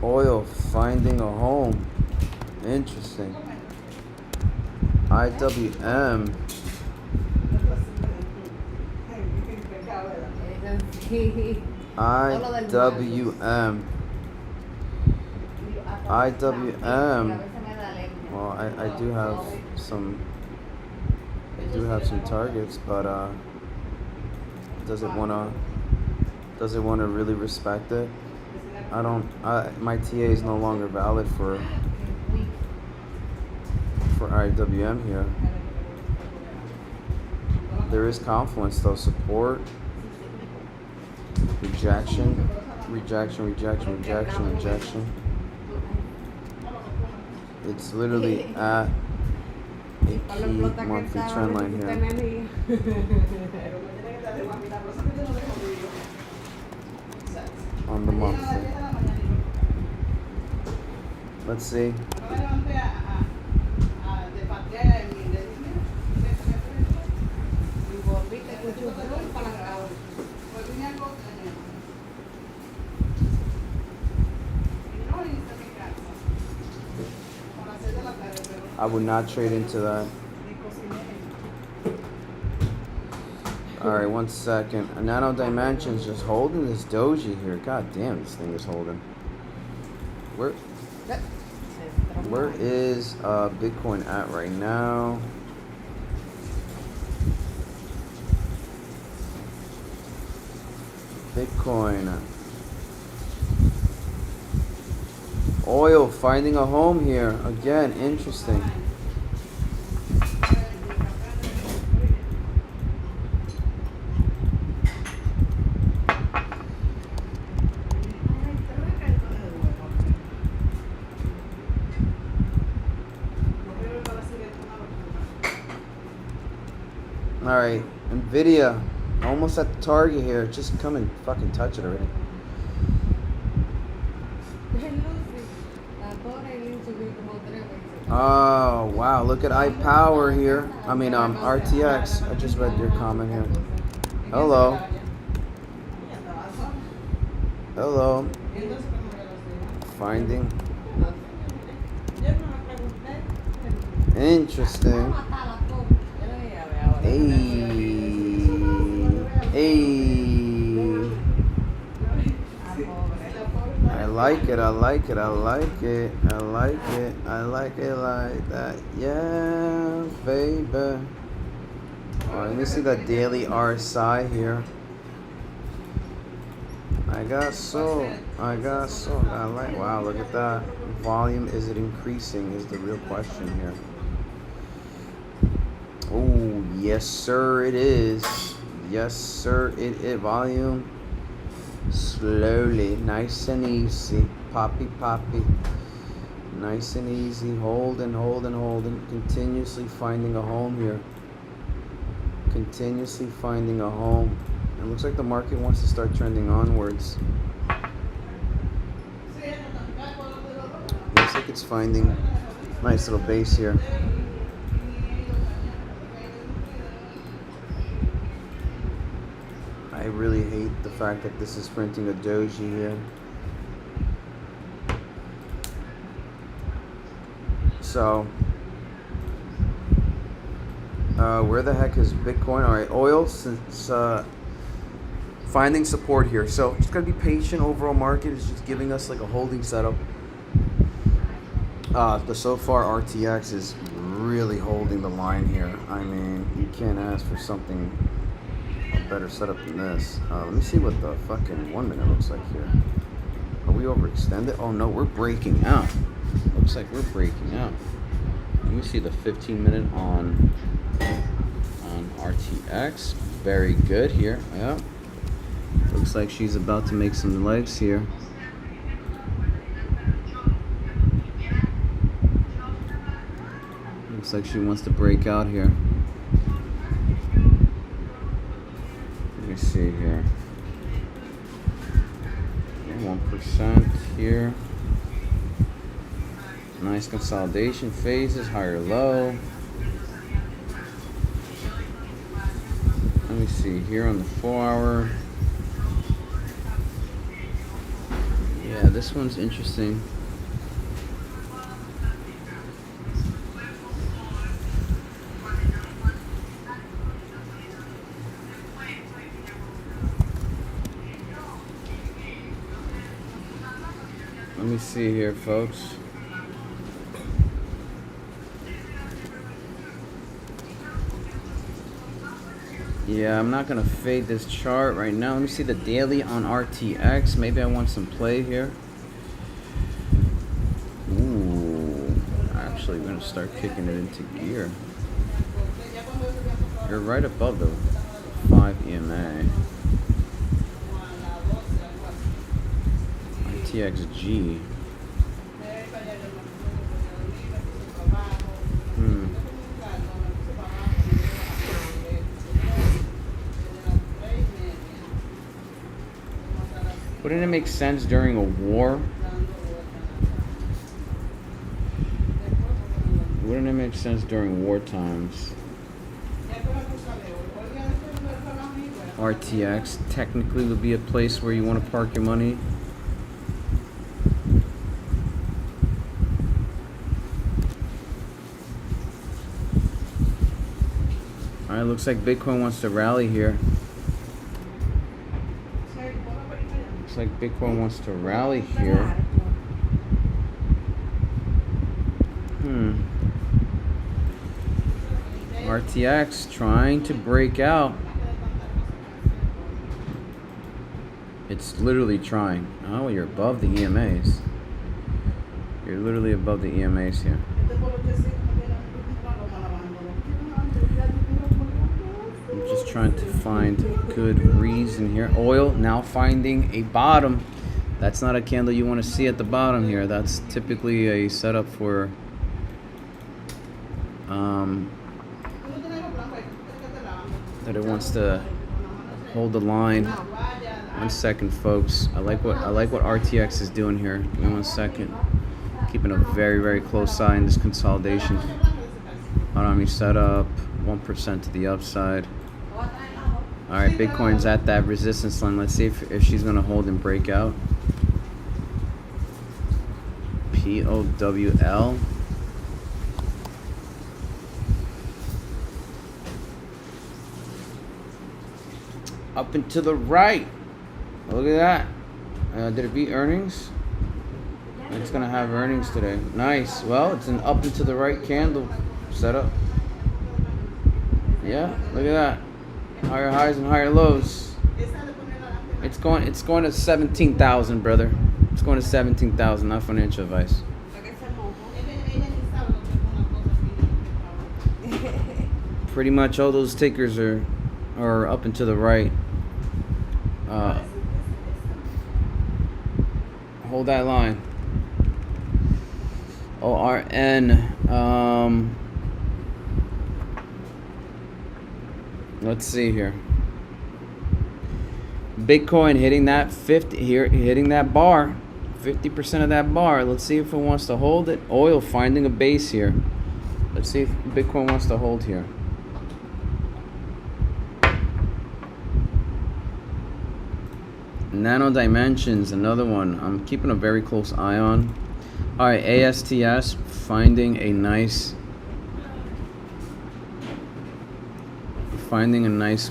Speaker 1: Oil finding a home. Interesting. IWM. IWM. Well, I do have some targets, but does it wanna really respect it? My TA is no longer valid for IWM here. There is confluence though, support, rejection. It's literally at a key monthly trend line here. On the monthly. Let's see. I would not trade into that. Alright, 1 second. Nano Dimensions just holding this doji here. God damn, this thing is holding. Where is Bitcoin at right now? Bitcoin. Oil finding a home here. Again, interesting. Alright, Nvidia. Almost at the target here. Just come and fucking touch it already. Oh wow, look at iPower here. I mean RTX. I just read your comment here. Hello. Finding. Interesting. I like it like that. Yeah, baby. Alright, let me see that daily RSI here. I got so. Wow, look at that. Volume, is it increasing is the real question here. Oh, yes sir it is. Yes sir it volume. Slowly, nice and easy. Poppy. Nice and easy. Holding. Continuously finding a home here. Continuously finding a home. It looks like the market wants to start trending onwards. Looks like it's finding Nice little base here. I really hate the fact that this is printing a doji here. So, where the heck is Bitcoin? All right, oil since finding support here. So just gotta be patient. Overall market is just giving us like a holding setup. The so far RTX is really holding the line here. I mean, you can't ask for something a better setup than this. Let me see what the fucking 1 minute looks like here. Are we overextended? Oh no, we're breaking out. Looks like we're breaking out. Let me see the 15 minute on RTX. Very good here. Yeah. Looks like she's about to make some legs here. Looks like she wants to break out here. Let me see here. 1% here. Nice consolidation phases, higher low. Let me see here on the 4 hour. Yeah, this one's interesting. Let me see here, folks. Yeah, I'm not gonna fade this chart right now. Let me see the daily on RTX. Maybe I want some play here. Ooh, actually, we're gonna start kicking it into gear. You're right above the 5 EMA. RTXG. Wouldn't it make sense during a war? Wouldn't it make sense during war times? RTX technically would be a place where you want to park your money. Alright, looks like Bitcoin wants to rally here. Looks like Bitcoin wants to rally here. RTX trying to break out. It's literally trying. Oh, you're above the EMAs. You're literally above the EMAs here. I'm just trying to find good reason here. Oil now finding a bottom. That's not a candle you want to see at the bottom here. That's typically a setup for that it wants to hold the line. 1 second, folks. I like what RTX is doing here. Give me 1 second. Keeping a very, very close eye in this consolidation. Autonomy setup, 1% to the upside. All right, Bitcoin's at that resistance line. Let's see if she's gonna hold and break out. POWL. Up and to the right. Look at that. Did it beat earnings? It's gonna have earnings today. Nice. Well, it's an up and to the right candle setup. Yeah, look at that. Higher highs and higher lows. It's going to 17,000, brother. It's going to 17,000, not financial advice. Pretty much all those tickers are up and to the right. Hold that line. ORN. Let's see here. Bitcoin hitting that 50 here, hitting that bar, 50% of that bar. Let's see if it wants to hold it. Oil finding a base here. Let's see if Bitcoin wants to hold here. Nano Dimensions, another one I'm keeping a very close eye on. All right, ASTS finding a nice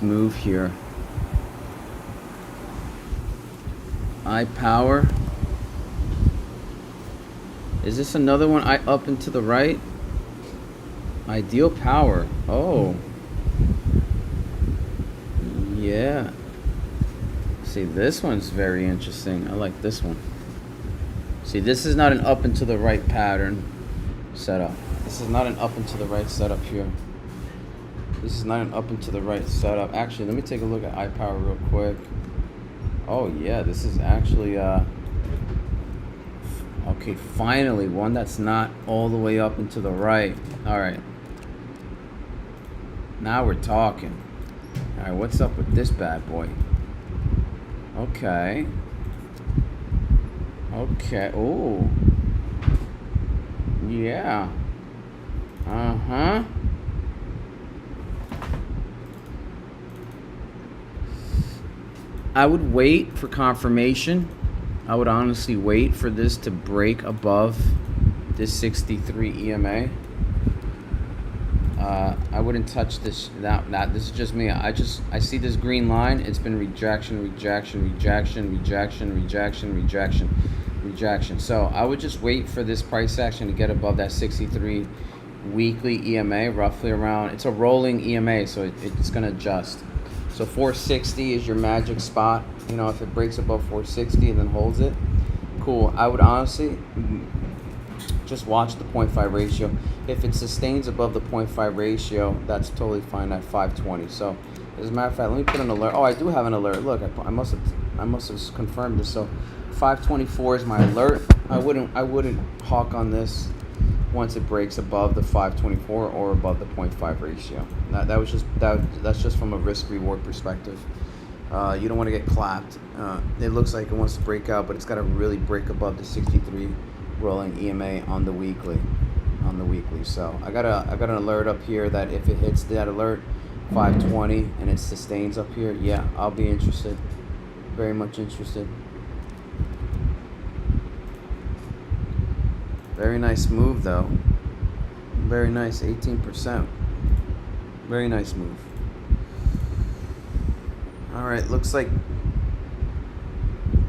Speaker 1: move here. iPower. Is this another one up and to the right? Ideal Power. Oh. Yeah. See, this one's very interesting. I like this one. See, this is not an up and to the right pattern setup. This is not an up and to the right setup here. This is not an up and to the right setup. Actually, let me take a look at iPower real quick. Oh yeah, this is actually okay, finally one that's not all the way up and to the right. All right. Now we're talking. All right, what's up with this bad boy? Okay. Okay. Oh. Yeah. Uh-huh. I would wait for confirmation. I would honestly wait for this to break above this 63 EMA. I wouldn't touch this. This is just me. I see this green line. It's been rejection. So I would just wait for this price action to get above that 63 weekly EMA, roughly around. It's a rolling EMA, so it's gonna adjust. So 460 is your magic spot. You know, if it breaks above 460 and then holds it, cool. I would honestly just watch the 0.5 ratio. If it sustains above the 0.5 ratio, that's totally fine at 520. So as a matter of fact, let me put an alert. Oh, I do have an alert. Look, I must have confirmed this. So 524 is my alert. I wouldn't hawk on this once it breaks above the 524 or above the 0.5 ratio. That's just from a risk reward perspective. You don't want to get clapped. It looks like it wants to break out, but it's got to really break above the 63 rolling EMA on the weekly. So I got an alert up here that if it hits that alert 520 and it sustains up here, yeah, I'll be interested. Very much interested. Very nice move though. Very nice, 18%. Very nice move. All right, looks like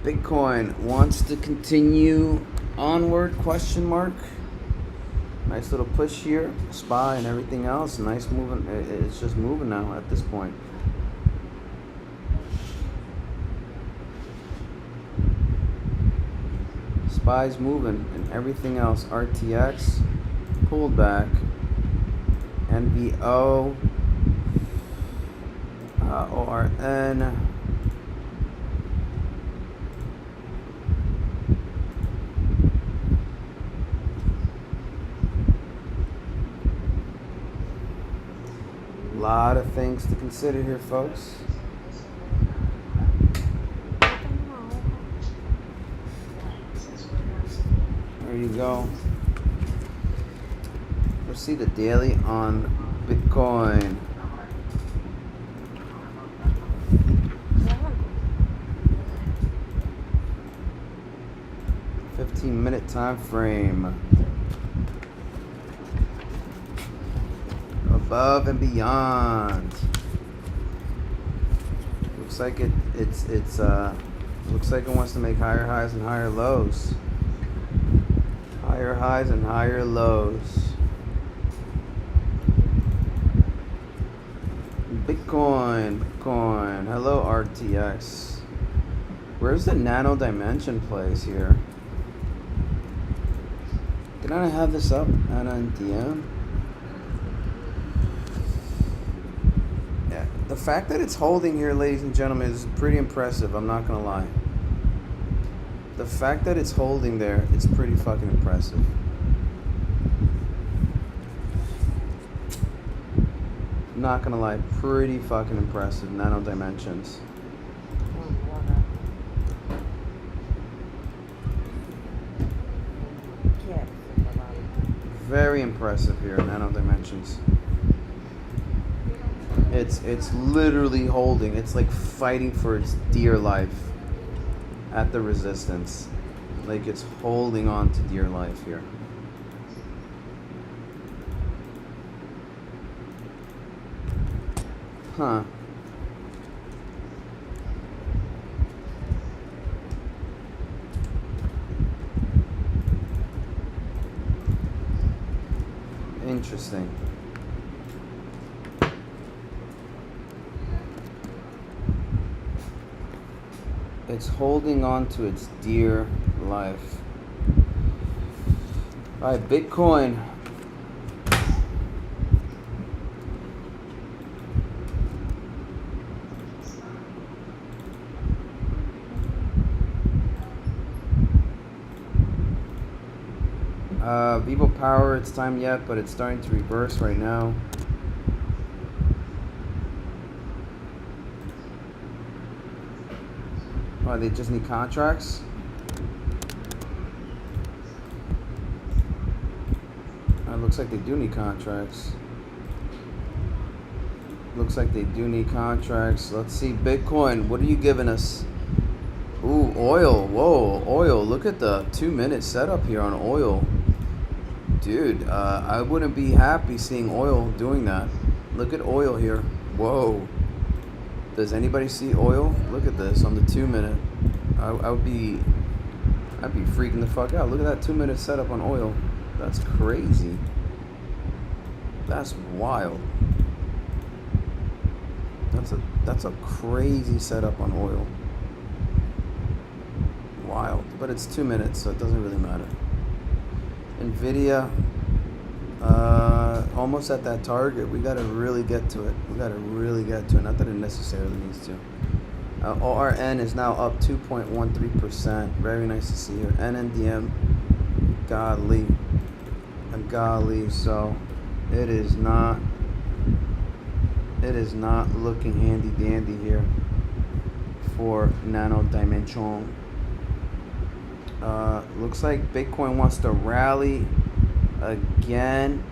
Speaker 1: Bitcoin wants to continue onward, question mark. Nice little push here, SPY and everything else. Nice moving. It's just moving now at this point. SPY's moving and everything else. RTX pulled back. NVO, ORN. A lot of things to consider here, folks. There you go. Let's see the daily on Bitcoin. Yeah. 15-minute time frame. Above and beyond. Looks like looks like it wants to make higher highs and higher lows. Higher highs and higher lows. Bitcoin. Hello, RTX. Where's the nano dimension plays here? Did I have this up? Nano and DM? Yeah. The fact that it's holding here, ladies and gentlemen, is pretty impressive. I'm not gonna lie. The fact that it's holding there, it's pretty fucking impressive. Not gonna lie, pretty fucking impressive. Nano dimensions. Very impressive here, Nano Dimensions. It's literally holding. It's like fighting for its dear life at the resistance. Like it's holding on to dear life here. Huh. Interesting. It's holding on to its dear life. All right, Bitcoin. Vivo Power, it's time yet, but it's starting to reverse right now. Oh, they just need contracts? It looks like they do need contracts. Looks like they do need contracts. Let's see, Bitcoin, what are you giving us? Ooh, oil. Whoa, oil. Look at the 2-minute setup here on oil. Dude, I wouldn't be happy seeing oil doing that. Look at oil here. Whoa. Does anybody see oil? Look at this on the 2-minute. I'd be freaking the fuck out. Look at that 2-minute setup on oil. That's crazy. That's wild. That's a crazy setup on oil. Wild. But it's 2 minutes, so it doesn't really matter. Nvidia, almost at that target. We gotta really get to it. Not that it necessarily needs to. ORN is now up 2.13%. Very nice to see here. NNDM, godly. So it is not looking handy dandy here for Nano Dimension. Looks like Bitcoin wants to rally again.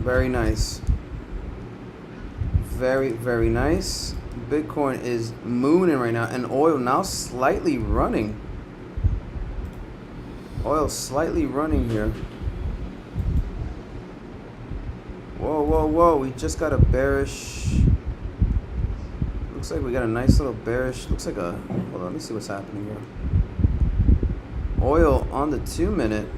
Speaker 1: Very nice. Very, very nice. Bitcoin is mooning right now, and oil now slightly running. Oil slightly running here. Whoa. We just got a bearish. Looks like we got a nice little bearish. Looks like a. Hold on, let me see what's happening here. Oil on the 2-minute.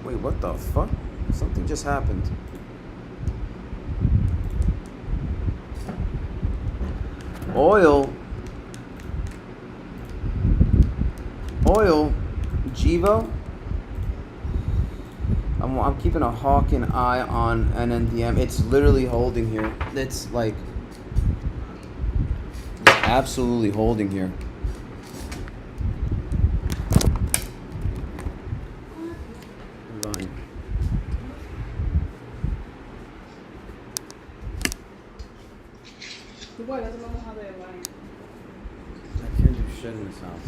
Speaker 1: Wait, what the fuck? Something just happened. Oil, Givo. I'm keeping a hawking eye on NNDM. It's literally holding here. It's like absolutely holding here. I can't do shit in this house.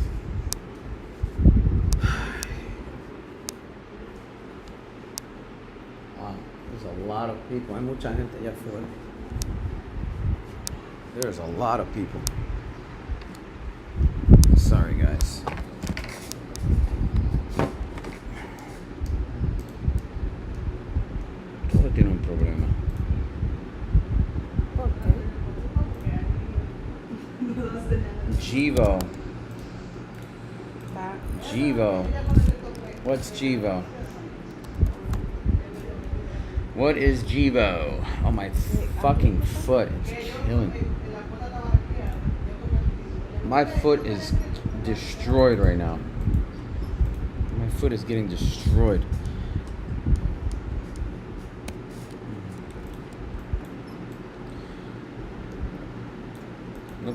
Speaker 1: Wow, there's a lot of people. Hay mucha gente allá afuera. There's a lot of people. Sorry, guys. Todo tiene un problema. Givo. What's Givo? What is Givo? Oh, my fucking foot. It's killing me. My foot is destroyed right now. My foot is getting destroyed.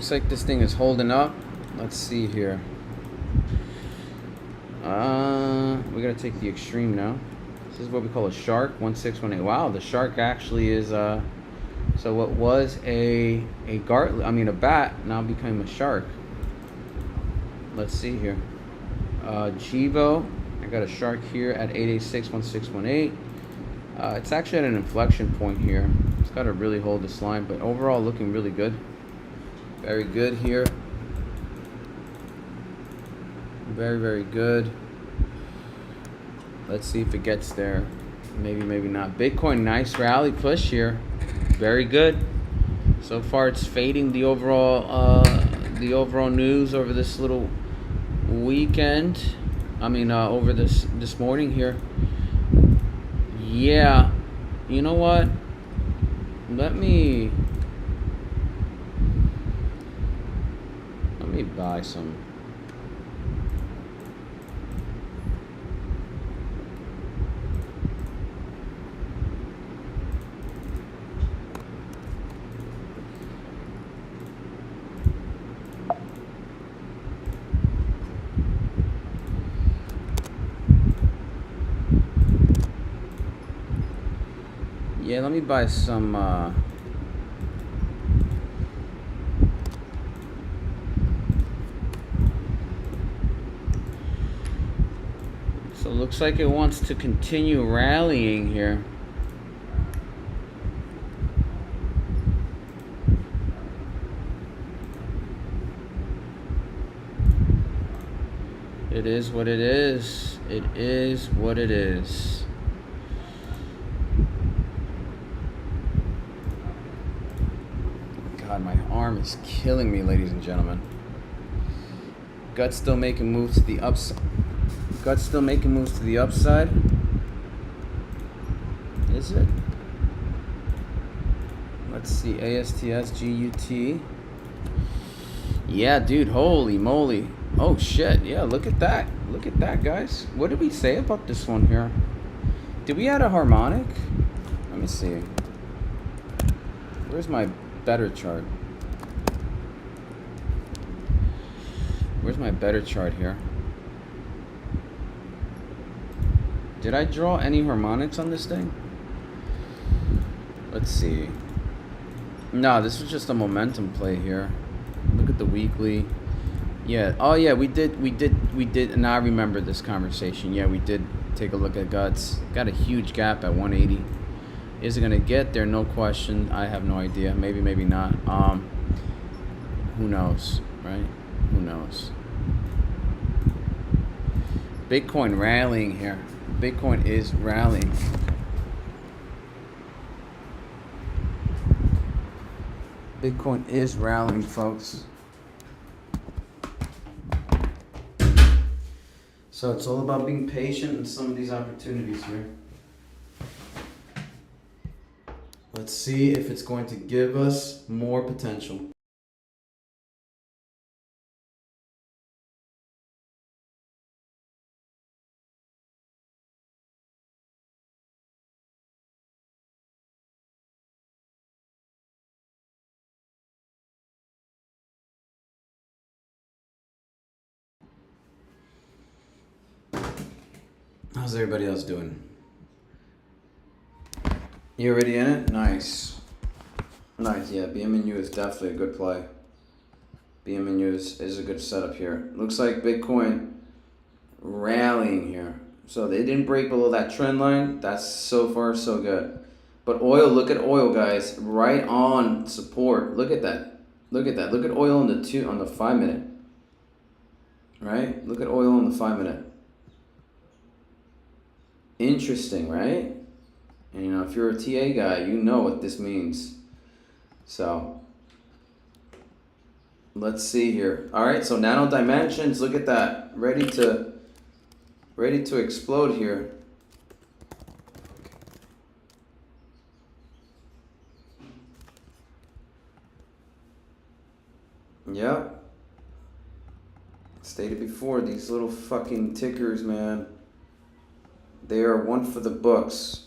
Speaker 1: Looks like this thing is holding up. Let's see here. We gotta take the extreme now. This is what we call a shark, 1618. Wow, the shark actually is so what was a bat now became a shark. Let's see here. Chivo, I got a shark here at 8861618. It's actually at an inflection point here. It's got to really hold this line, but overall looking really good. Very good here. Very, very good. Let's see if it gets there. Maybe, maybe not. Bitcoin, nice rally push here. Very good. So far, it's fading the overall news over this little weekend. Over this morning here. Yeah. You know what? Let me buy some. Yeah, let me buy some so it looks like it wants to continue rallying here. It is what it is. It is what it is. God, my arm is killing me, ladies and gentlemen. Gut's still making moves to the upside. Gut's still making moves to the upside. Is it? Let's see. ASTS, GUT. Yeah, dude. Holy moly. Oh, shit. Yeah, look at that. Look at that, guys. What did we say about this one here? Did we add a harmonic? Let me see. Where's my better chart? Where's my better chart here? Did I draw any harmonics on this thing? Let's see. No, this was just a momentum play here. Look at the weekly. Yeah. Oh yeah, we did. Now I remember this conversation. Yeah, we did take a look at Guts. Got a huge gap at 180. Is it gonna get there? No question. I have no idea. Maybe, maybe not. Who knows, right? Who knows? Bitcoin rallying here. Bitcoin is rallying. Bitcoin is rallying, folks. So it's all about being patient in some of these opportunities here. Let's see if it's going to give us more potential. How's everybody else doing? You already in it? Nice. Nice, yeah, BMNU is definitely a good play. BMNU is a good setup here. Looks like Bitcoin rallying here. So they didn't break below that trend line. That's so far so good. But oil, look at oil, guys. Right on support. Look at that. Look at that. Look at oil on the 5 minute. Right? Look at oil on the 5 minute. Interesting, right? And you know, if you're a TA guy, you know what this means. So let's see here. All right, so nano dimensions, look at that. Ready to explode here. Yep. Stated before, these little fucking tickers, man. They are one for the books.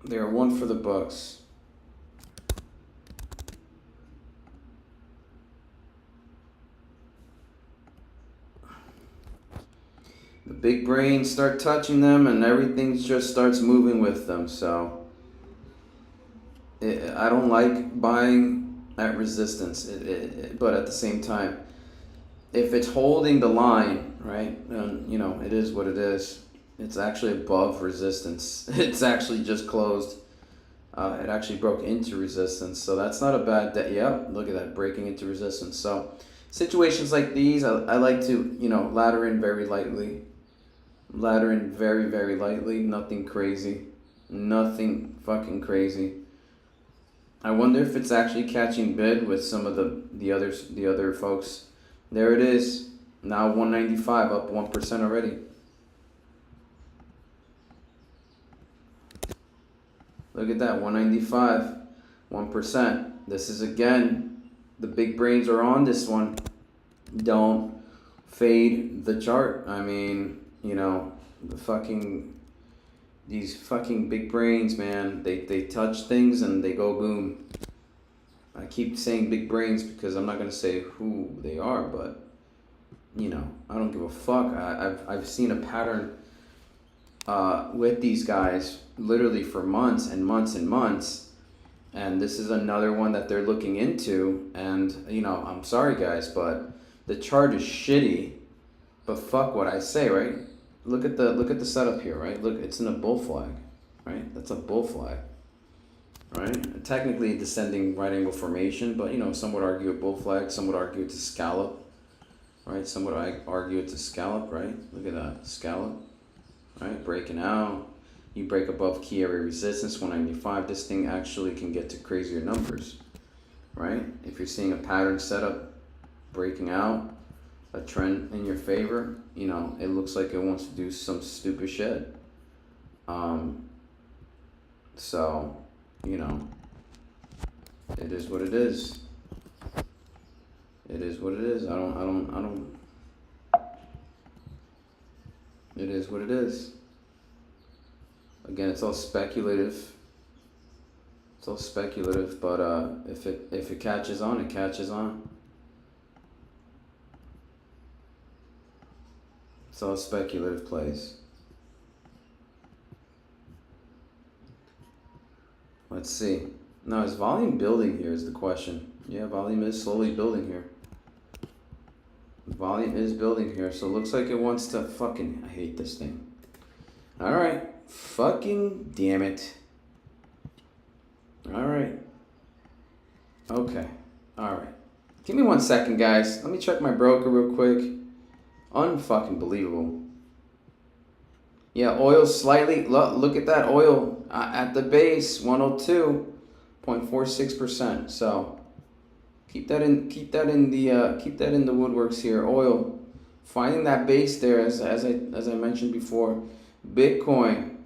Speaker 1: They are one for the books. big brains start touching them and everything just starts moving with them. So I don't like buying at resistance, but at the same time, if it's holding the line, right, and you know, it is what it is. It's actually above resistance. It's actually just closed. It actually broke into resistance, so that's not a bad day. Yep, look at that, breaking into resistance. So situations like these, I like to, you know, ladder in very lightly. Ladder in very, very lightly. Nothing crazy. Nothing fucking crazy. I wonder if it's actually catching bid with some of the other folks. There it is. Now 195, up 1% already. Look at that, 195, 1%. This is, again, the big brains are on this one. Don't fade the chart. I mean, you know, these fucking big brains, man, they touch things and they go boom. I keep saying big brains because I'm not gonna say who they are, but you know, I don't give a fuck. I've seen a pattern with these guys literally for months and months and months, and this is another one that they're looking into. And you know, I'm sorry guys, but the chart is shitty, but fuck what I say, right? Look at the setup here, right? Look, it's in a bull flag, right? That's a bull flag, right? Technically a descending right angle formation, but you know, some would argue a bull flag, some would argue it's a scallop, right? Some would argue it's a scallop, right? Look at that, scallop, right? Breaking out. You break above key area resistance 195, this thing actually can get to crazier numbers, right? If you're seeing a pattern setup breaking out, a trend in your favor, you know, it looks like it wants to do some stupid shit. So, you know, it is what it is. It is what it is. I don't. It is what it is. Again, it's all speculative. It's all speculative, but if it catches on, it catches on. It's all speculative plays. Let's see. Now, is volume building here is the question. Yeah, volume is slowly building here. Volume is building here, so it looks like it wants to fucking... I hate this thing. Alright. Fucking damn it. Alright. Okay. Alright. Give me 1 second, guys. Let me check my broker real quick. Unfucking believable. Yeah, oil slightly... Look at that oil at the base. 102.46%. So... Keep that in the woodworks here. Oil, finding that base there, as I mentioned before. Bitcoin,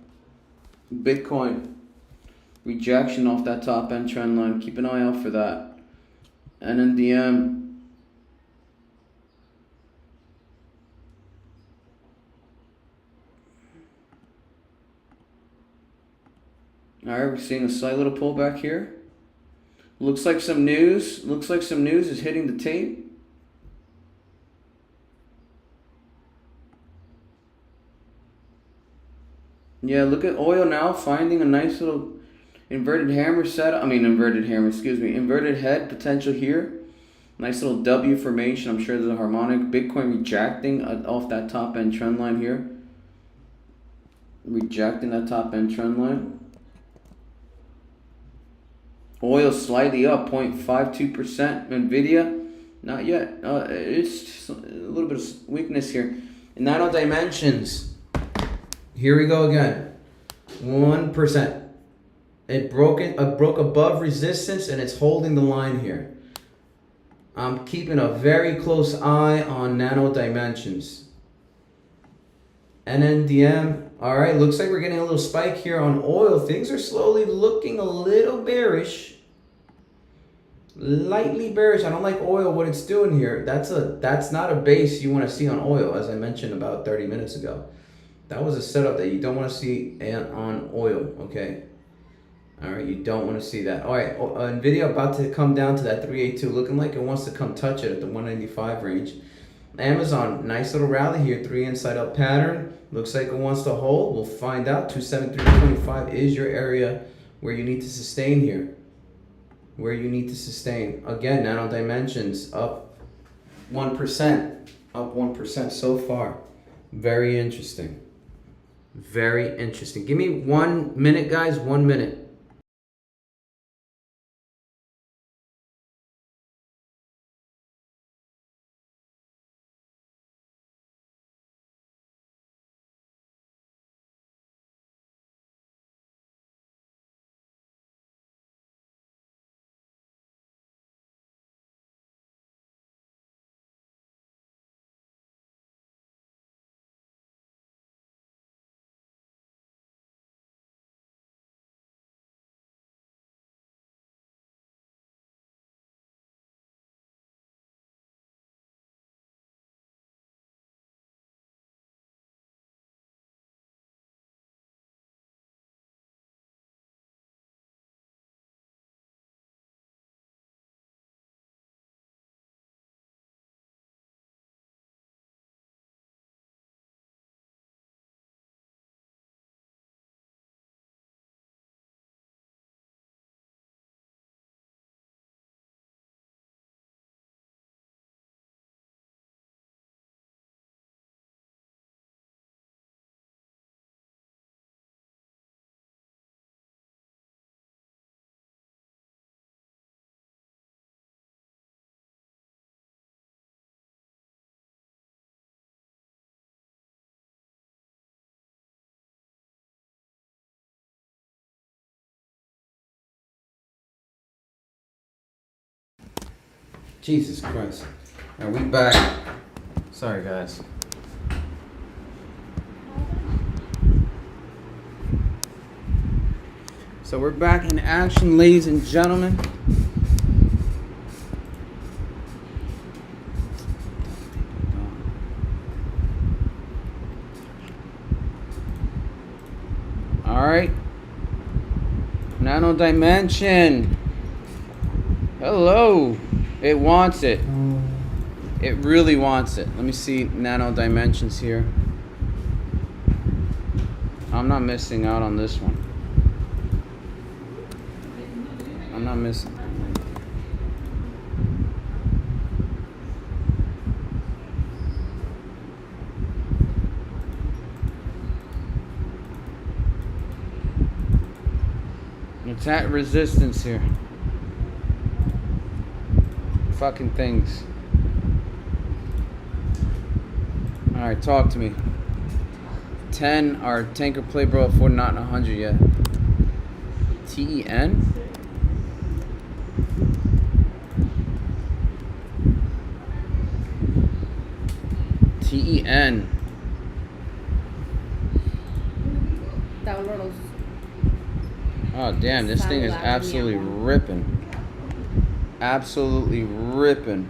Speaker 1: rejection off that top end trend line. Keep an eye out for that. NNDM. All right, we're seeing a slight little pullback here. Looks like some news is hitting the tape. Yeah, look at oil now finding a nice little inverted hammer setup. Inverted head potential here. Nice little W formation. I'm sure there's a harmonic. Bitcoin rejecting off that top end trend line here. Rejecting that top end trend line. Oil slightly up, 0.52%. Nvidia, not yet. It's just a little bit of weakness here. In nano dimensions, here we go again. 1%. It broke above resistance and it's holding the line here. I'm keeping a very close eye on nano dimensions. NNDM. All right, looks like we're getting a little spike here on oil. Things are slowly looking a little bearish. Lightly bearish. I don't like oil, what it's doing here. That's not a base you want to see on oil, as I mentioned about 30 minutes ago. That was a setup that you don't want to see on oil, okay? All right, you don't want to see that. All right, Nvidia about to come down to that 382, looking like it wants to come touch it at the 195 range. Amazon, nice little rally here. 3 inside up pattern. Looks like it wants to hold. We'll find out. 273.25 is your area where you need to sustain here. Where you need to sustain. Again, Nano Dimensions up 1%. Up 1% so far. Very interesting. Very interesting. Give me 1 minute, guys. 1 minute. Jesus Christ. Are we back? Sorry, guys. So we're back in action, ladies and gentlemen. All right. Nano Dimension. Hello. It wants it. It really wants it. Let me see Nano Dimensions here. I'm not missing out on this one. I'm not missing. It's at resistance here. Fucking things. Alright, talk to me. 10, our tanker play bro at 4, not in 100 yet. TEN? TEN.
Speaker 2: Downloads.
Speaker 1: Oh damn, this thing is absolutely ripping. Absolutely ripping.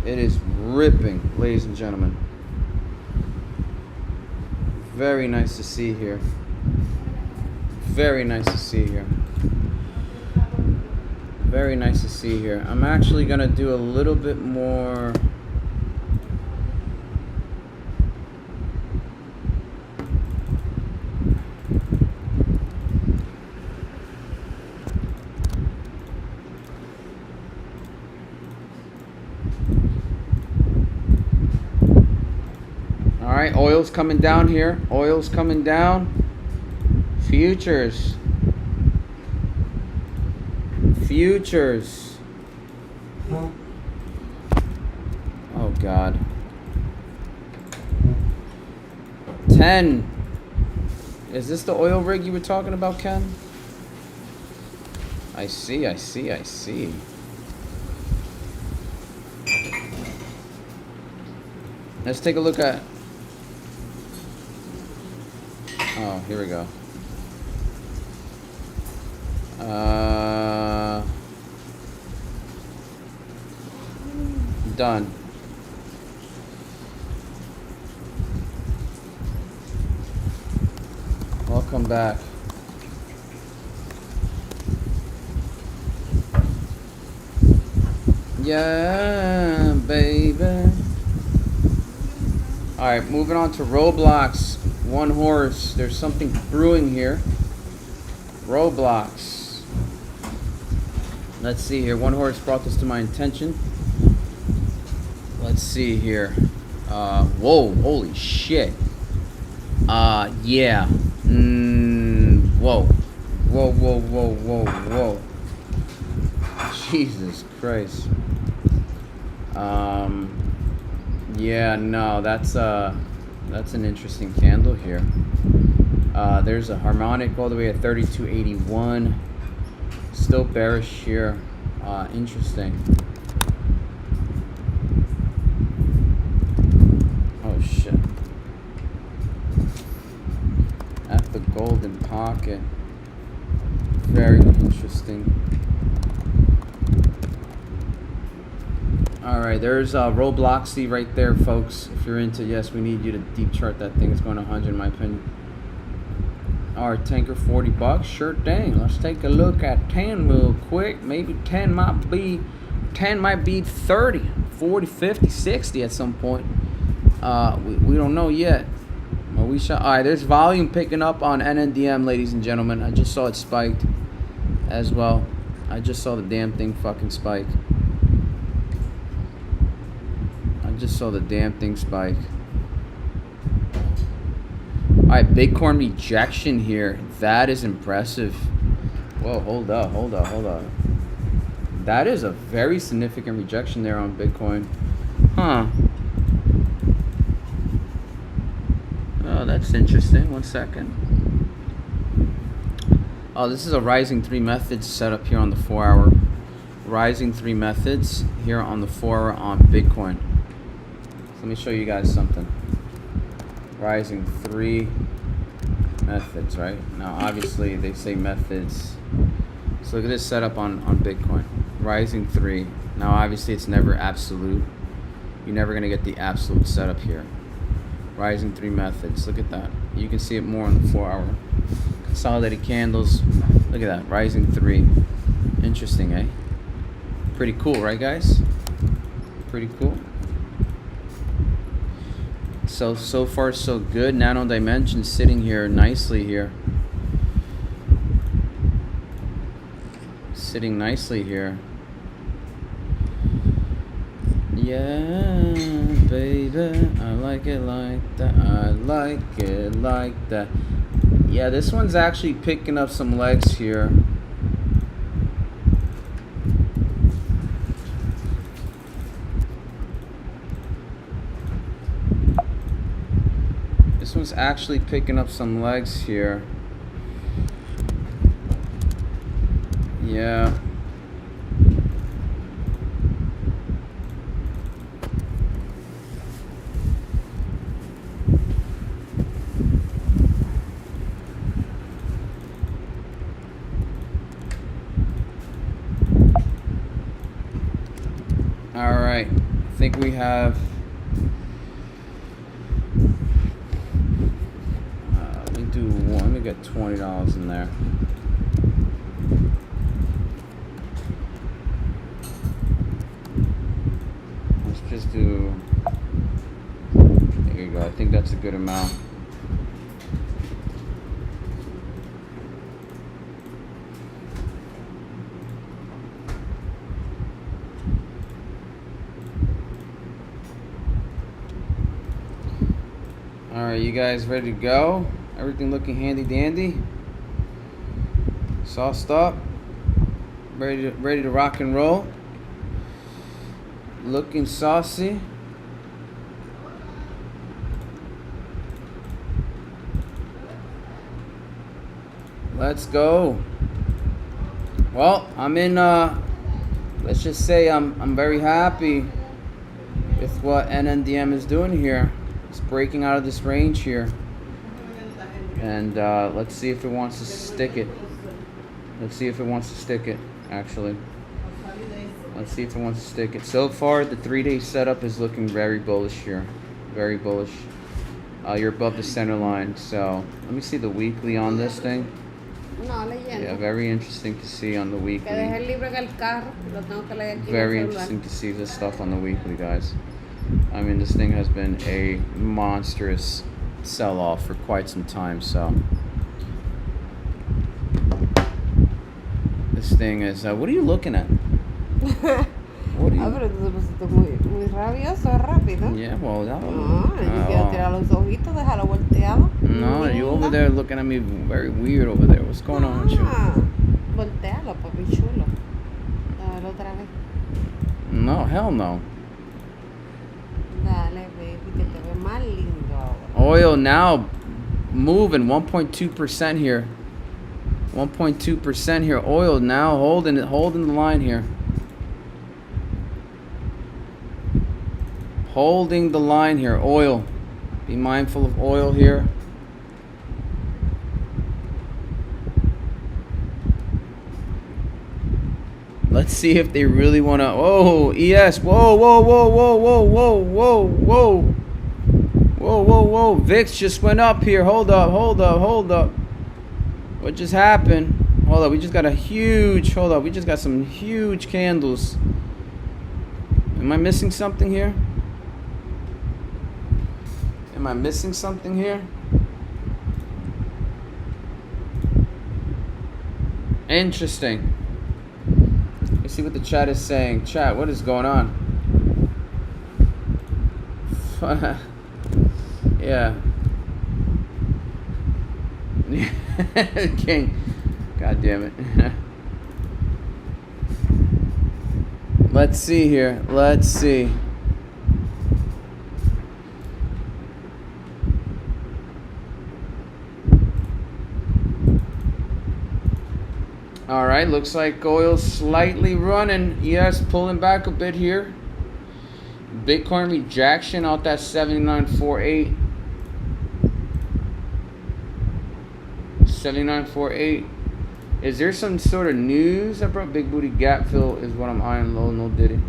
Speaker 1: It is ripping, ladies and gentlemen. Very nice to see here. Very nice to see here. Very nice to see here. I'm actually gonna do a little bit more. All right, oil's coming down here. Oil's coming down. Futures. Futures. Oh God. 10. Is this the oil rig you were talking about, Ken? I see, I see, I see. Let's take a look at. Oh, here we go. Done. Welcome back. Yeah, baby. Alright, moving on to Roblox. One horse. There's something brewing here. Roblox. Let's see here. One horse brought this to my attention. Let's see here. Whoa, holy shit. Yeah. Whoa. Whoa. Jesus Christ. Yeah, no, that's an interesting candle here. There's a harmonic all the way at 3281. Still bearish here. Interesting. Oh shit. At the golden pocket. Very interesting. Alright, there's Robloxy right there, folks. If you're into, yes, we need you to deep chart that thing. It's going to 100 in my opinion. Alright, tanker $40. Sure thing. Let's take a look at 10 real quick. Maybe 10 might be 30, 40, 50, 60 at some point. We don't know yet. Well, we shall. Alright, there's volume picking up on NNDM, ladies and gentlemen. I just saw it spiked as well. I just saw the damn thing fucking spike. Just saw the damn thing spike. Alright, Bitcoin rejection here. That is impressive. Whoa, hold up. That is a very significant rejection there on Bitcoin. Huh. Oh, that's interesting. 1 second. Oh, this is a rising 3 methods setup here on the 4-hour. Rising 3 methods here on the 4-hour on Bitcoin. Let me show you guys something. Rising 3 methods, right? Now, obviously, they say methods. So look at this setup on Bitcoin. Rising 3. Now, obviously, it's never absolute. You're never going to get the absolute setup here. Rising 3 methods. Look at that. You can see it more on the 4-hour. Consolidated candles. Look at that. Rising 3. Interesting, eh? Pretty cool, right, guys? Pretty cool. So far so good. Nano Dimension sitting here nicely here. Sitting nicely here. Yeah, baby. I like it like that. I like it like that. Yeah, this one's actually picking up some legs here. This one's actually picking up some legs here. Yeah. All right. I think we have let me get $20 in there. Let's just do, there you go. I think that's a good amount. All right, you guys ready to go? Everything looking handy dandy. Sauced up. Ready to rock and roll. Looking saucy. Let's go. Well, I'm in let's just say I'm very happy with what NNDM is doing here. It's breaking out of this range here. And let's see if it wants to stick it. Let's see if it wants to stick it, actually. Let's see if it wants to stick it. So far, the 3-day setup is looking very bullish here. Very bullish. You're above the center line. So let me see the weekly on this thing.
Speaker 2: No,
Speaker 1: Yeah,
Speaker 2: leyendo.
Speaker 1: very interesting to see on the
Speaker 2: Que dejé
Speaker 1: weekly.
Speaker 2: el libro en el carro. Lo tengo que leer aquí
Speaker 1: Very
Speaker 2: en el celular.
Speaker 1: interesting to see this stuff on the weekly, guys. I mean, this thing has been a monstrous sell-off for quite some time, so this thing is. What are you looking at? What are you?
Speaker 2: Pero tú te pusiste muy rabioso rápido.
Speaker 1: Yeah, well, that.
Speaker 2: No, yo quiero tirar los ojitos, déjalo volteado.
Speaker 1: No, you over there looking at me very weird over there. What's going on with you?
Speaker 2: Voltealo, papi chulo. Dale otra vez.
Speaker 1: No, hell no.
Speaker 2: Dale, baby, que te ve más lindo ahora.
Speaker 1: Oil now moving 1.2% here. 1.2% here. Oil now holding the line here. Holding the line here. Oil. Be mindful of oil here. Let's see if they really want to. Oh, ES. Whoa, whoa, whoa, whoa, whoa, whoa, whoa, whoa. Whoa, whoa, whoa. VIX just went up here. Hold up, hold up, hold up. What just happened? Hold up. We just got a huge. Hold up. We just got some huge candles. Am I missing something here? Am I missing something here? Interesting. Let's see what the chat is saying. Chat, what is going on? Yeah. King. God damn it. Let's see here. Let's see. All right, looks like oil's slightly running. Yes, pulling back a bit here. Bitcoin rejection out that 79.48. 79.48. Is there some sort of news that brought big booty gap fill is what I'm eyeing low, no diddy.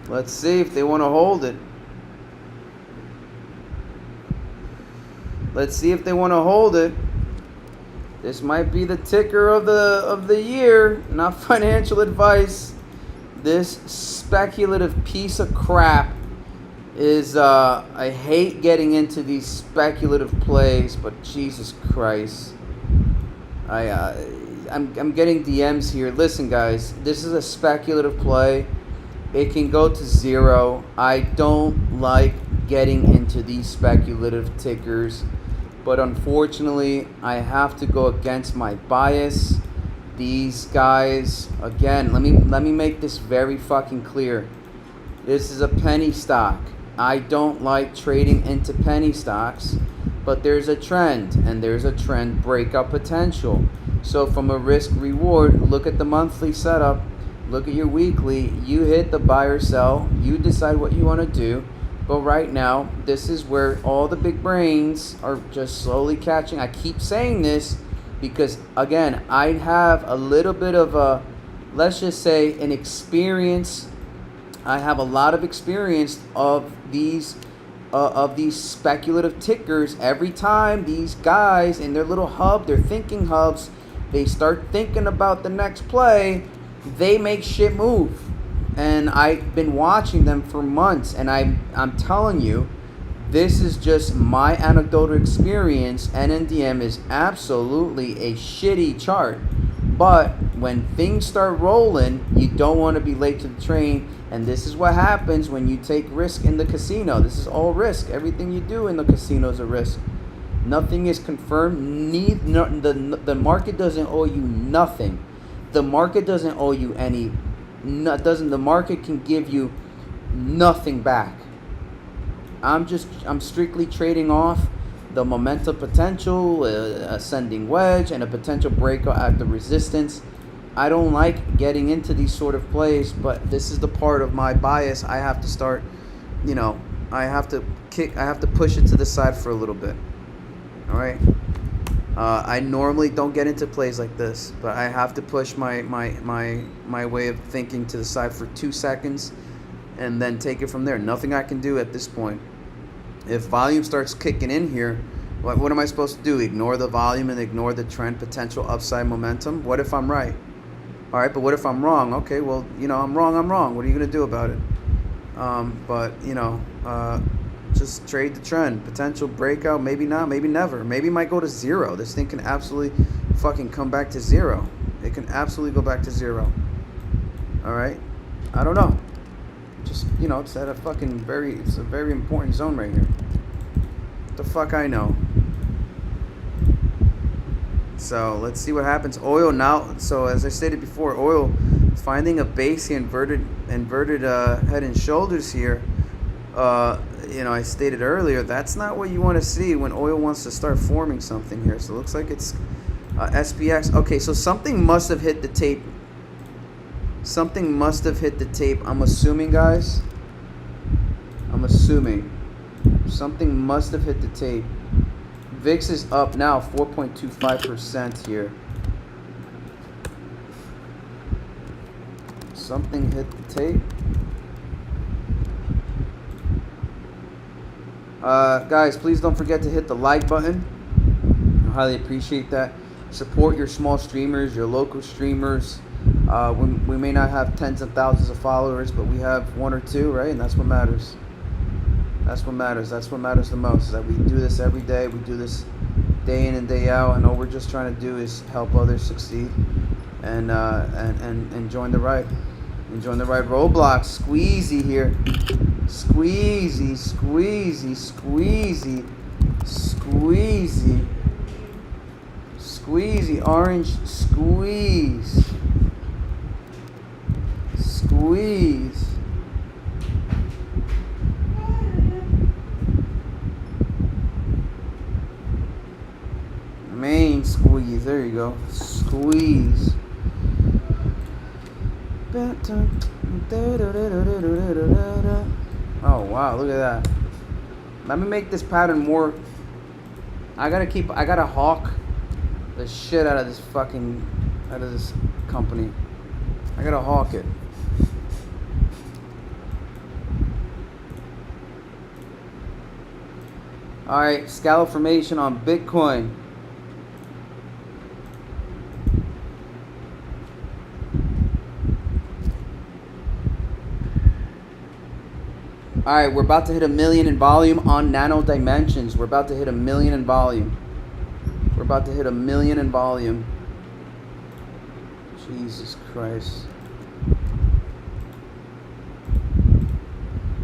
Speaker 1: Let's see if they want to hold it. Let's see if they want to hold it. This might be the ticker of the year, not financial advice. This speculative piece of crap is I hate getting into these speculative plays, but Jesus Christ. I'm getting DMs here. Listen guys, this is a speculative play. It can go to zero. I don't like getting into these speculative tickers, but unfortunately, I have to go against my bias. These guys, again, let me make this very fucking clear. This is a penny stock. I don't like trading into penny stocks, but there's a trend, and there's a trend breakup potential. So from a risk reward, look at the monthly setup. Look at your weekly. You hit the buy or sell. You decide what you want to do. But right now, this is where all the big brains are just slowly catching. I keep saying this because, again, I have a little bit of a, let's just say, an experience. I have a lot of experience of these speculative tickers. Every time these guys in their little hub, their thinking hubs, they start thinking about the next play, they make shit move. And I've been watching them for months, and I'm telling you, this is just my anecdotal experience. NNDM is absolutely a shitty chart. But when things start rolling, you don't want to be late to the train. And this is what happens when you take risk in the casino. This is all risk. Everything you do in the casino is a risk. Nothing is confirmed. The market doesn't owe you nothing. The market doesn't owe you any. The market can give you nothing back. I'm strictly trading off the momentum potential, ascending wedge, and a potential breakout at the resistance. I don't like getting into these sort of plays, but this is the part of my bias. I have to start, I have to push it to the side for a little bit. All right. I normally don't get into plays like this, but I have to push my way of thinking to the side for 2 seconds and then take it from there. Nothing I can do at this point. If volume starts kicking in here, what am I supposed to do? Ignore the volume and ignore the trend potential upside momentum? What if I'm right? All right, but what if I'm wrong? Okay, well, I'm wrong. What are you going to do about it? Just trade the trend. Potential breakout, maybe not, maybe never. Maybe it might go to zero. This thing can absolutely fucking come back to zero. It can absolutely go back to zero. All right? I don't know. Just, it's at a fucking it's a very important zone right here. What the fuck I know? So let's see what happens. Oil now, so as I stated before, oil finding a base here, inverted head and shoulders here. I stated earlier, that's not what you want to see when oil wants to start forming something here. So it looks like it's SPX. Okay, so something must have hit the tape. Something must have hit the tape. I'm assuming, guys. Something must have hit the tape. VIX is up now 4.25% here. Something hit the tape. Guys, please don't forget to hit the like button. I highly appreciate that. Support your small streamers, your local streamers. We may not have tens of thousands of followers, but we have 1 or 2, right? And that's what matters. That's what matters. That's what matters the most. Is that we do this every day. We do this day in and day out, and all we're just trying to do is help others succeed and join the ride. And join the ride. Roblox, squeezy here. Squeezy, squeezy, squeezy, squeezy, squeezy, orange squeeze, squeeze. Main squeeze, there you go, squeeze. Oh wow, look at that. Let me make this pattern more. I gotta hawk the shit out of this company. I gotta hawk it. Alright, scallop formation on Bitcoin. Alright, we're about to hit 1 million in volume on Nano Dimensions. We're about to hit 1 million in volume. We're about to hit 1 million in volume. Jesus Christ.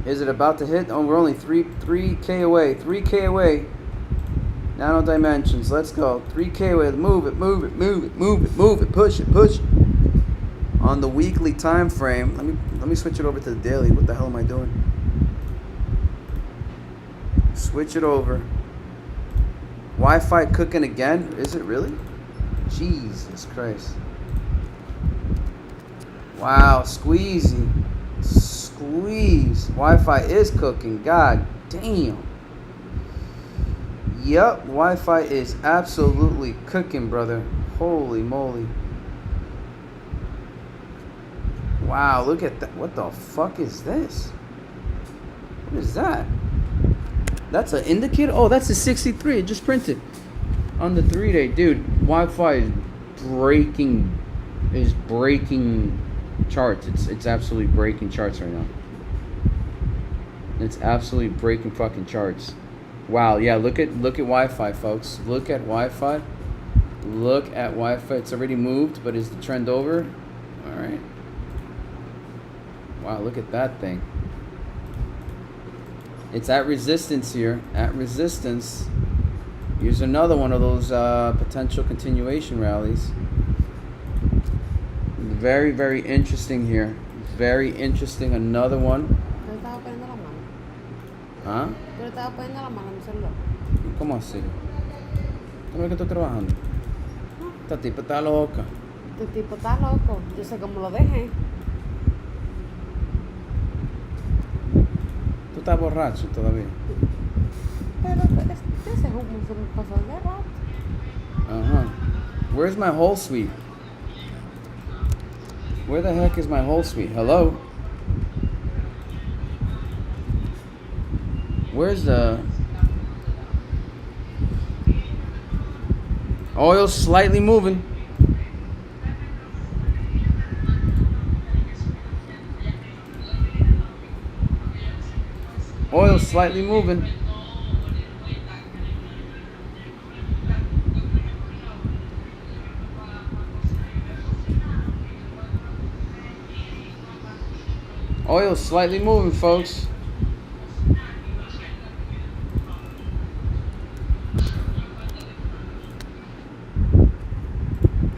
Speaker 1: Is it about to hit? Oh, we're only 3K away. 3K away. Nano Dimensions. Let's go. 3K away. Move it, move it, move it, move it, move it. Push it, push it. On the weekly time frame. Let me switch it over to the daily. What the hell am I doing? Switch it over. Wi-Fi cooking again? Is it really? Jesus Christ. Wow, squeezy. Squeeze. Wi-Fi is cooking. God damn. Yup, Wi-Fi is absolutely cooking, brother. Holy moly. Wow, look at that. What the fuck is this? What is that? That's an indicator? Oh, that's a 63. It just printed on the 3-day. Dude, Wi-Fi is breaking charts. It's absolutely breaking charts right now. It's absolutely breaking fucking charts. Wow, yeah, look at Wi-Fi, folks. Look at Wi-Fi. Look at Wi-Fi. It's already moved, but is the trend over? All right. Wow, look at that thing. It's at resistance here. At resistance. Here's another one of those potential continuation rallies. Very, very interesting here. Very interesting. Another one. ¿Ah?
Speaker 2: Yo le estaba poniendo la mano en mi celular.
Speaker 1: ¿Cómo así? ¿Cómo es que estoy trabajando? Esta tipa está loca.
Speaker 2: Este tipo está loco. Yo sé cómo lo dejé.
Speaker 1: Tú estás borracho todavía.
Speaker 2: Pero ese humo se me pasó de rato.
Speaker 1: Uh-huh. Where's my whole suite? Where the heck is my whole suite? Hello? Where's the... Oil slightly moving. Oil slightly moving. Oil slightly moving, folks.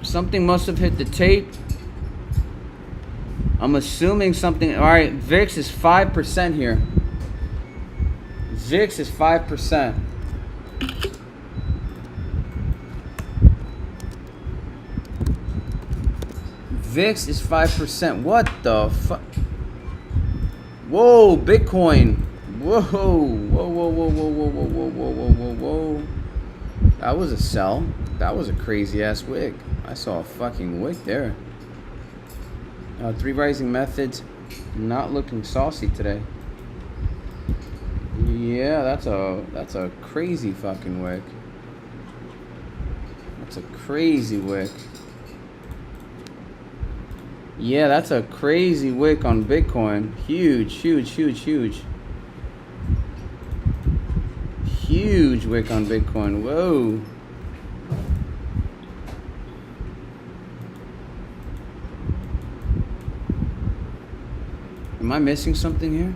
Speaker 1: Something must have hit the tape. I'm assuming something. All right, VIX is 5% here. VIX is 5%. VIX is 5%. What the fuck? Whoa, Bitcoin. Whoa, whoa, whoa, whoa, whoa, whoa, whoa, whoa, whoa, whoa, whoa, whoa. That was a sell. That was a crazy ass wick. I saw a fucking wick there. 3 rising methods not looking saucy today. Yeah, that's a crazy fucking wick. That's a crazy wick. Yeah, that's a crazy wick on Bitcoin. Huge, huge, huge, huge. Huge wick on Bitcoin. Whoa. Am I missing something here?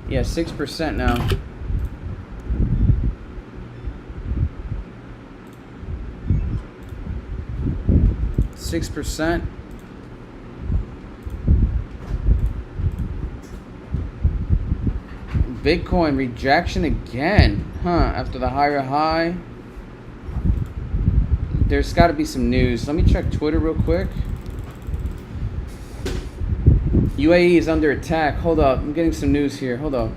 Speaker 1: Yeah, 6% now. %. Bitcoin rejection again, huh? After the higher high. There's got to be some news. Let me check Twitter real quick. UAE is under attack. Hold up. I'm getting some news here. Hold up.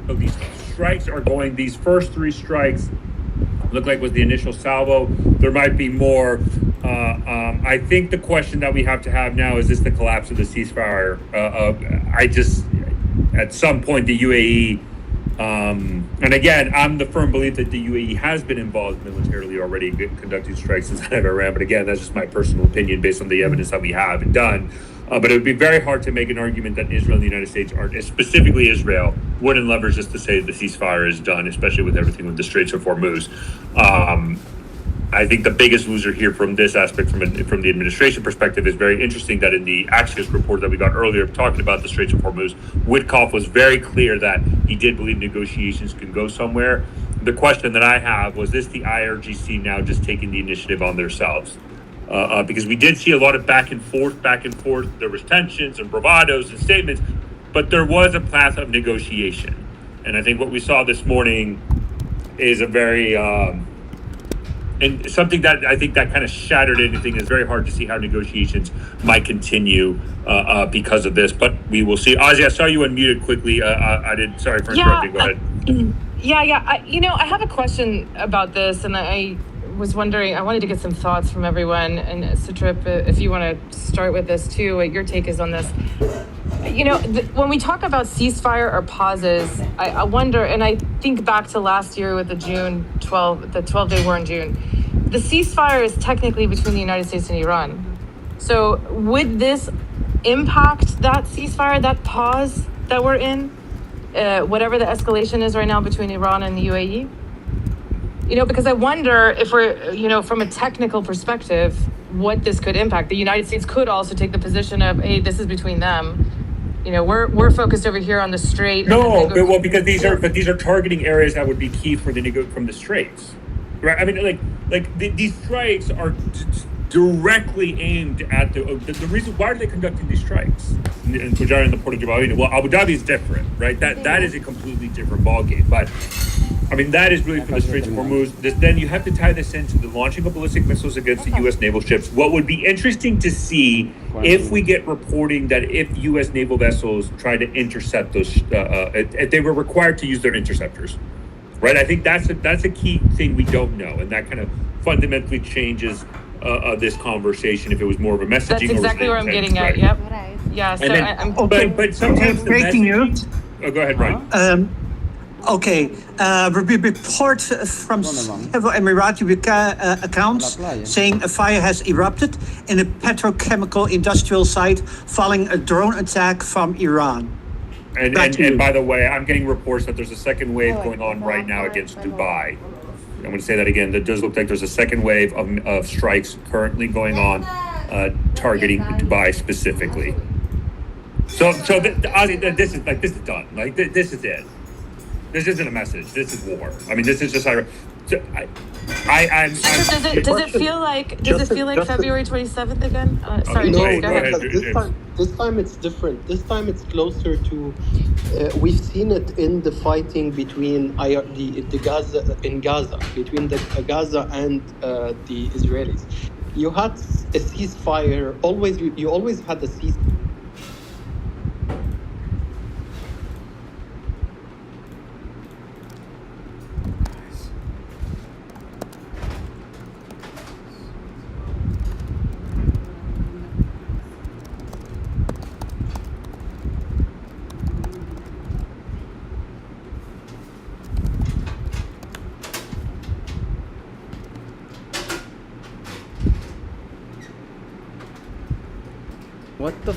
Speaker 3: So these strikes are going, these first 3 strikes look like was the initial salvo. There might be more. I think the question that we have to have now is this the collapse of the ceasefire? At some point, the UAE, and again, I'm the firm belief that the UAE has been involved militarily already in conducting strikes inside of Iran. But again, that's just my personal opinion based on the evidence that we have and done. But it would be very hard to make an argument that Israel and the United States aren't, specifically Israel, wouldn't leverage just to say the ceasefire is done, especially with everything with the Straits of Hormuz. I think the biggest loser here from this aspect, from the administration perspective, is very interesting that in the Axios report that we got earlier talking about the Straits of Hormuz, Witkoff was very clear that he did believe negotiations can go somewhere. The question that I have was this the IRGC now just taking the initiative on themselves? Because we did see a lot of back and forth. There was tensions and bravados and statements, but there was a path of negotiation. And I think what we saw this morning is a very... and something that I think that kind of shattered anything. It's very hard to see how negotiations might continue because of this, but we will see. Ozzy, I saw you unmuted quickly. Sorry for interrupting. Go ahead.
Speaker 4: I have a question about this, and I was wondering, I wanted to get some thoughts from everyone. And Sutrip, if you want to start with this too, what your take is on this. When we talk about ceasefire or pauses, I wonder, and I think back to last year with the 12-day war in June. The ceasefire is technically between the United States and Iran. So would this impact that ceasefire, that pause that we're in, whatever the escalation is right now between Iran and the UAE? Because I wonder if we're, from a technical perspective, what this could impact. The United States could also take the position of, hey, this is between them. We're focused over here on the Strait.
Speaker 3: No, because these are targeting areas that would be key for from the Straits, right? I mean, these strikes are directly aimed at the reason. Why are they conducting these strikes in Fujairah and the Port of Jebel Ali? Well, Abu Dhabi is different, right? That is a completely different ballgame. But I mean, that is really for the Straits of Hormuz. Then you have to tie this into the launching of ballistic missiles against the U.S. naval ships. What would be interesting to see if we get reporting that if U.S. naval vessels try to intercept those, if they were required to use their interceptors, right? I think that's a key thing we don't know, and that kind of fundamentally changes this conversation. If it was more of a messaging,
Speaker 4: That's exactly where I'm getting at.
Speaker 3: right?
Speaker 4: Yep.
Speaker 2: Right.
Speaker 4: Yeah. So
Speaker 3: And then,
Speaker 4: I'm
Speaker 5: Okay.
Speaker 3: but sometimes the
Speaker 5: Breaking
Speaker 3: messaging.
Speaker 5: news.
Speaker 3: Oh, go ahead, Ryan.
Speaker 5: Okay, report from several Emirati accounts saying a fire has erupted in a petrochemical industrial site following a drone attack from Iran.
Speaker 3: And
Speaker 5: Back to you.
Speaker 3: by the way, I'm getting reports that there's a second wave going on right now against Dubai. I'm going to say that again. That does look like there's a second wave of strikes currently going on, targeting Dubai specifically. So this is done. Like this is it. This isn't a message. This is war. I mean, this is just I'm.
Speaker 4: Does it feel like February 27th again? Sorry,
Speaker 3: No,
Speaker 4: James,
Speaker 3: go
Speaker 4: go ahead.
Speaker 3: ahead.
Speaker 6: This time it's different. This time it's closer to. We've seen it in the fighting between the Gaza in Gaza between the Gaza and the Israelis. You had a ceasefire. You always had a ceasefire.
Speaker 1: What the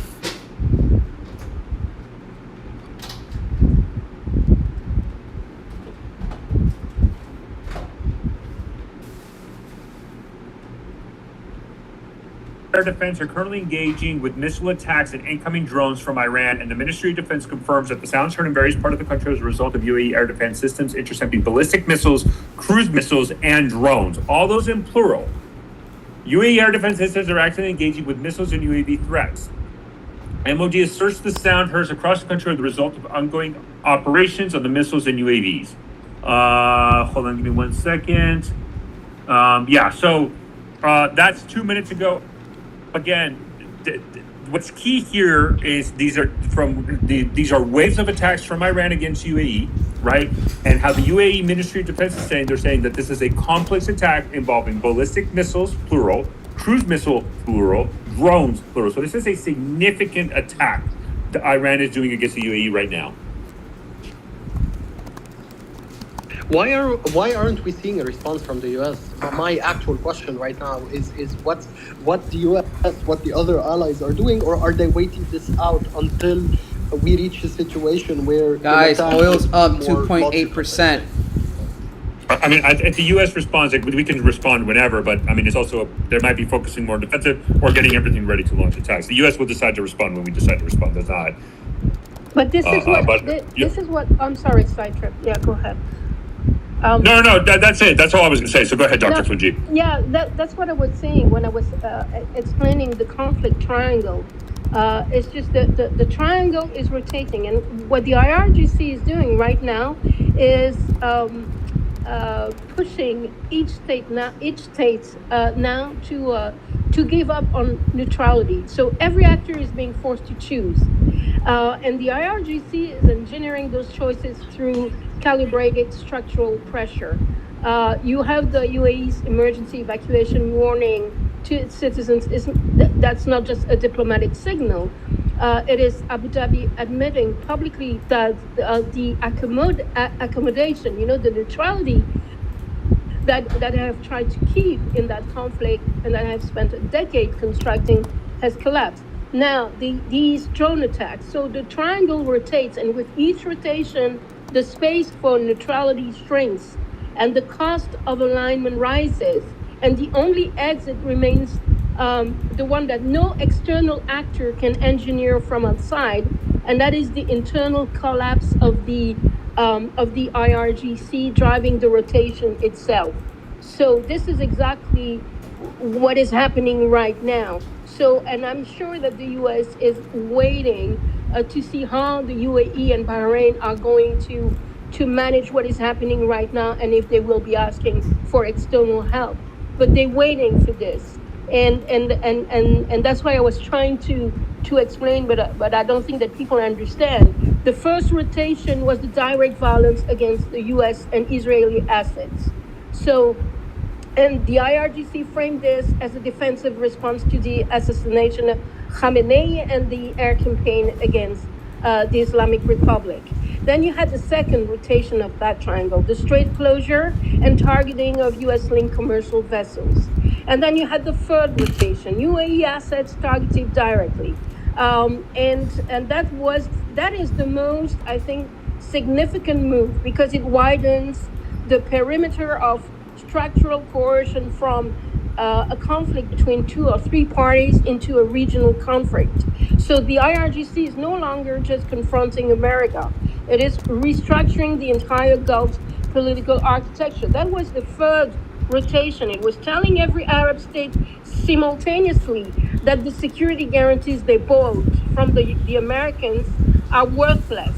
Speaker 3: Air Defense are currently engaging with missile attacks and incoming drones from Iran, and the Ministry of Defense confirms that the sounds heard in various parts of the country as a result of UAE air defense systems intercepting ballistic missiles, cruise missiles, and drones. All those in plural. UAE air defense systems are actively engaging with missiles and UAV threats. MOD asserts the sound heard across the country are the result of ongoing operations on the missiles and UAVs. Hold on, give me 1 second. So that's 2 minutes ago. Again, what's key here is these are waves of attacks from Iran against UAE, right? And how the UAE Ministry of Defense is saying, they're saying that this is a complex attack involving ballistic missiles, plural, cruise missile, plural, drones, plural. So this is a significant attack that Iran is doing against the UAE right now.
Speaker 6: Why aren't we seeing a response from the U.S.? My actual question right now is what the U.S., what the other allies are doing, or are they waiting this out until we reach a situation where
Speaker 1: guys? Oil's up
Speaker 6: more
Speaker 1: 2.8%.
Speaker 3: I mean, if the U.S. responds, like, we can respond whenever, but I mean, it's also, they might be focusing more defensive or getting everything ready to launch attacks. The U.S. will decide to respond when we decide to respond. That's not.
Speaker 7: But this is what
Speaker 3: but-
Speaker 7: this is what I'm sorry, sidetrack. Yeah, go ahead.
Speaker 3: No, that's it. That's all I was going to say. So go ahead, Dr. Fuji.
Speaker 7: Yeah, that's what I was saying when I was explaining the conflict triangle. It's just that the triangle is rotating, and what the IRGC is doing right now is pushing each state now to give up on neutrality. So every actor is being forced to choose, and the IRGC is engineering those choices through calibrated structural pressure. You have the UAE's emergency evacuation warning to its citizens. That's not just a diplomatic signal. It is Abu Dhabi admitting publicly that the accommodation, the neutrality that I have tried to keep in that conflict and that I have spent a decade constructing has collapsed. Now, these drone attacks, so the triangle rotates, and with each rotation, the space for neutrality shrinks and the cost of alignment rises. And the only exit remains the one that no external actor can engineer from outside, and that is the internal collapse of the IRGC driving the rotation itself. So this is exactly what is happening right now. So, and I'm sure that the U.S. is waiting to see how the UAE and Bahrain are going to to manage what is happening right now and if they will be asking for external help. But they're waiting for this. And that's why I was trying to explain, but I don't think that people understand. The first rotation was the direct violence against the U.S. and Israeli assets. So, and the IRGC framed this as a defensive response to the assassination of Khamenei and the air campaign against the Islamic Republic. Then you had the second rotation of that triangle, the strait closure and targeting of US-linked commercial vessels. And then you had the third rotation, UAE assets targeted directly. And that is the most, I think, significant move because it widens the perimeter of structural coercion from a conflict between 2 or 3 parties into a regional conflict. So the IRGC is no longer just confronting America. It is restructuring the entire Gulf political architecture. That was the third rotation. It was telling every Arab state simultaneously that the security guarantees they bought from the Americans are worthless,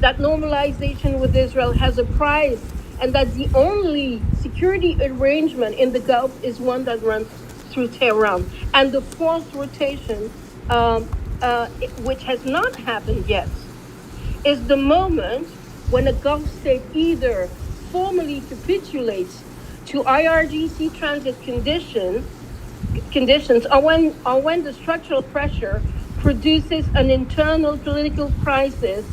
Speaker 7: that normalization with Israel has a price, and that the only security arrangement in the Gulf is one that runs through Tehran. And the fourth rotation, which has not happened yet, is the moment when a Gulf state either formally capitulates to IRGC transit conditions, or when the structural pressure produces an internal political crisis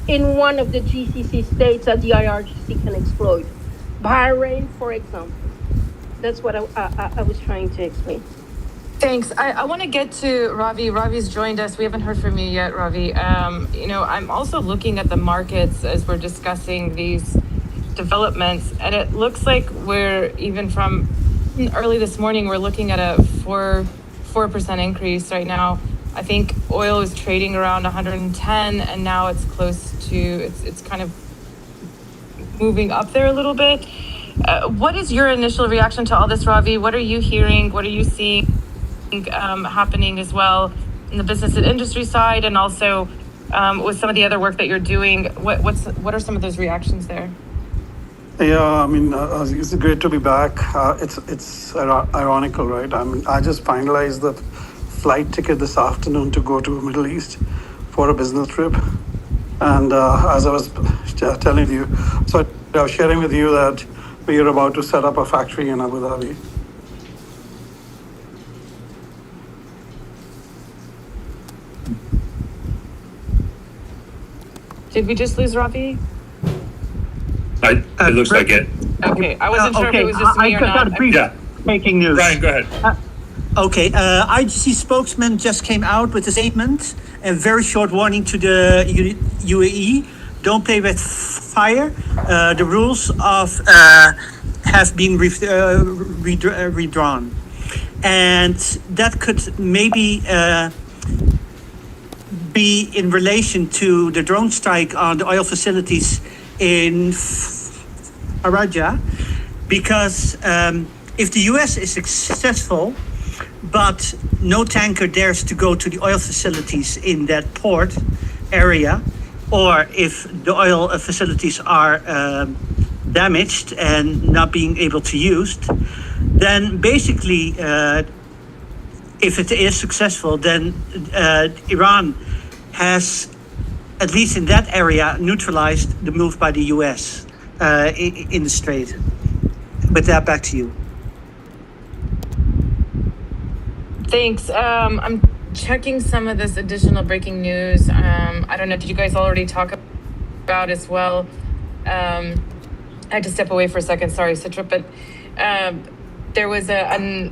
Speaker 7: in one of the GCC states that the IRGC can exploit. Bahrain, for example. That's what I was trying to explain.
Speaker 4: Thanks. I want to get to Ravi. Ravi's joined us. We haven't heard from you yet, Ravi. I'm also looking at the markets as we're discussing these developments, and it looks like we're, even from early this morning, we're looking at a 4% increase right now. I think oil is trading around 110, and now it's close to, it's kind of moving up there a little bit. What is your initial reaction to all this, Ravi? What are you hearing? What are you seeing happening as well in the business and industry side, and also with some of the other work that you're doing? What are some of those reactions there?
Speaker 8: Yeah, I mean, it's great to be back. It's ironical, right? I mean, I just finalized the flight ticket this afternoon to go to Middle East for a business trip. And as I was telling you, so I was sharing with you that we are about to set up a factory in Abu Dhabi.
Speaker 4: Did we just lose Ravi?
Speaker 3: It looks like it.
Speaker 4: Okay, I wasn't sure if it was just me or not.
Speaker 5: Breaking news.
Speaker 3: Brian, go ahead.
Speaker 5: Okay, IGC spokesman just came out with a statement, a very short warning to the UAE. Don't play with fire. The rules of have been redrawn. And that could maybe be in relation to the drone strike on the oil facilities in Araja, because if the US is successful, but no tanker dares to go to the oil facilities in that port area, or if the oil facilities are damaged and not being able to use, then basically, if it is successful, then Iran has, at least in that area, neutralized the move by the US in the Strait. With that, back to you.
Speaker 4: Thanks. I'm checking some of this additional breaking news. I don't know, did you guys already talk about as well? I had to step away for a second, sorry, Citra, but there was a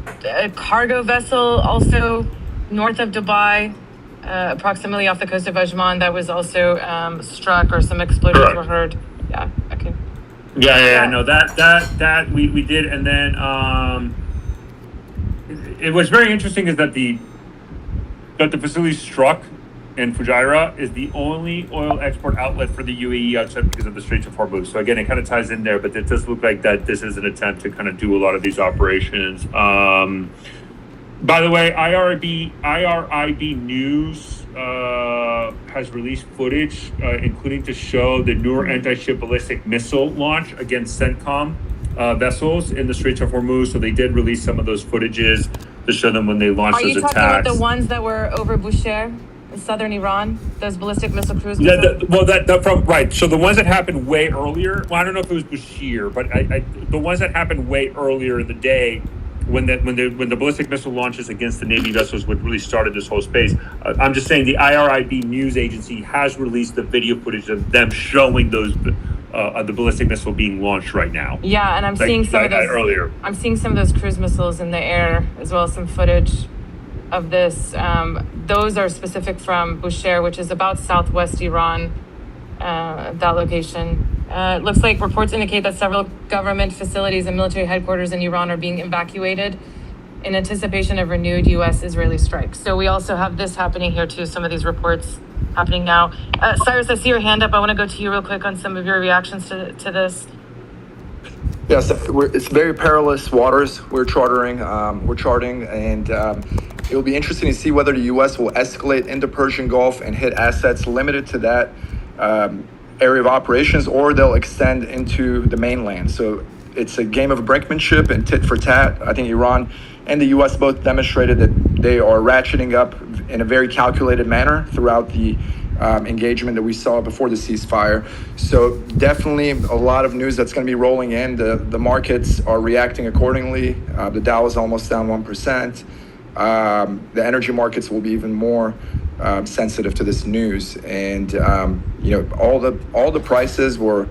Speaker 4: cargo vessel also north of Dubai, approximately off the coast of Ajman, that was also struck, or some explosions were heard. Yeah, okay.
Speaker 3: Yeah, no, that we did, and then it was very interesting is that the facility struck in Fujairah is the only oil export outlet for the UAE outside because of the Straits of Hormuz. So again, it kind of ties in there, but it does look like that this is an attempt to kind of do a lot of these operations. By the way, IRIB News has released footage, including to show the newer anti-ship ballistic missile launch against CENTCOM vessels in the Straits of Hormuz. So they did release some of those footages to show them when they launched
Speaker 4: Are
Speaker 3: those
Speaker 4: you talking
Speaker 3: attacks.
Speaker 4: about the ones that were over Bushehr in southern Iran? Those ballistic missile cruise
Speaker 3: Yeah,
Speaker 4: missiles?
Speaker 3: that from right. So the ones that happened way earlier. Well, I don't know if it was Bashir, but the ones that happened way earlier in the day, when the ballistic missile launches against the Navy vessels would really started this whole space. I'm just saying the IRIB news agency has released the video footage of them showing those the ballistic missile being launched right now.
Speaker 4: Yeah, and I'm seeing some of those
Speaker 3: earlier.
Speaker 4: I'm seeing some of those cruise missiles in the air, as well as some footage of this. Those are specific from Bushehr, which is about southwest Iran, that location. It looks like reports indicate that several government facilities and military headquarters in Iran are being evacuated in anticipation of renewed U.S.-Israeli strikes. So we also have this happening here too, some of these reports happening now. Cyrus, I see your hand up. I want to go to you real quick on some of your reactions to this.
Speaker 9: Yes, it's very perilous waters we're charting, and it will be interesting to see whether the U.S. will escalate into Persian Gulf and hit assets limited to that area of operations, or they'll extend into the mainland. So it's a game of brinkmanship and tit for tat. I think Iran and the U.S. both demonstrated that they are ratcheting up in a very calculated manner throughout the engagement that we saw before the ceasefire. So definitely a lot of news that's going to be rolling in. The markets are reacting accordingly. The Dow is almost down 1%. The energy markets will be even more sensitive to this news, and all the prices were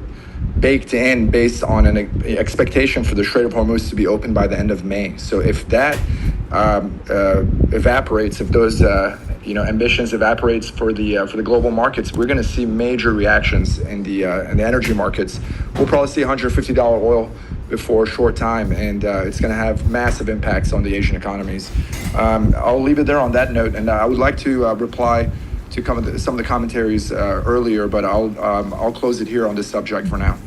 Speaker 9: baked in based on an expectation for the Strait of Hormuz to be open by the end of May. So if that evaporates, if those ambitions evaporates for the global markets, we're going to see major reactions in the energy markets. We'll probably see $150 oil before a short time, and it's going to have massive impacts on the Asian economies. I'll leave it there on that note, and I would like to reply to some of the commentaries earlier, but I'll close it here on this subject for now.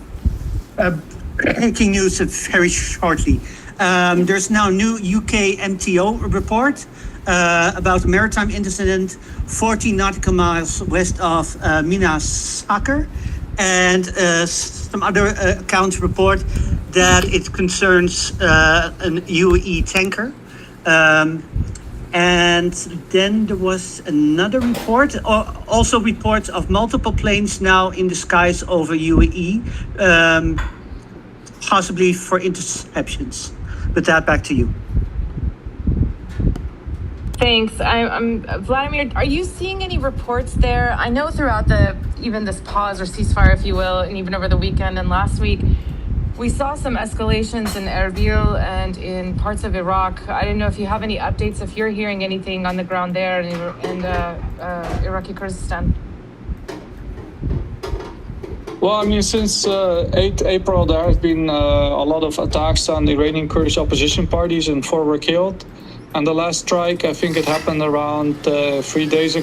Speaker 5: Breaking news very shortly. There's now a new UK MTO report about a maritime incident 14 nautical miles west of Minas Sakar, and some other accounts report that it concerns an UAE tanker. And then there was another report, also reports of multiple planes now in the skies over UAE, possibly for interceptions. With that, back to you.
Speaker 4: Thanks. I'm Vladimir, are you seeing any reports there? I know throughout even this pause or ceasefire, if you will, and even over the weekend and last week, we saw some escalations in Erbil and in parts of Iraq. I didn't know if you have any updates, if you're hearing anything on the ground there in Iraqi Kurdistan.
Speaker 10: Well, I mean, since 8 April, there have been a lot of attacks on Iranian Kurdish opposition parties, and 4 were killed. And the last strike, I think it happened around 3 days ago.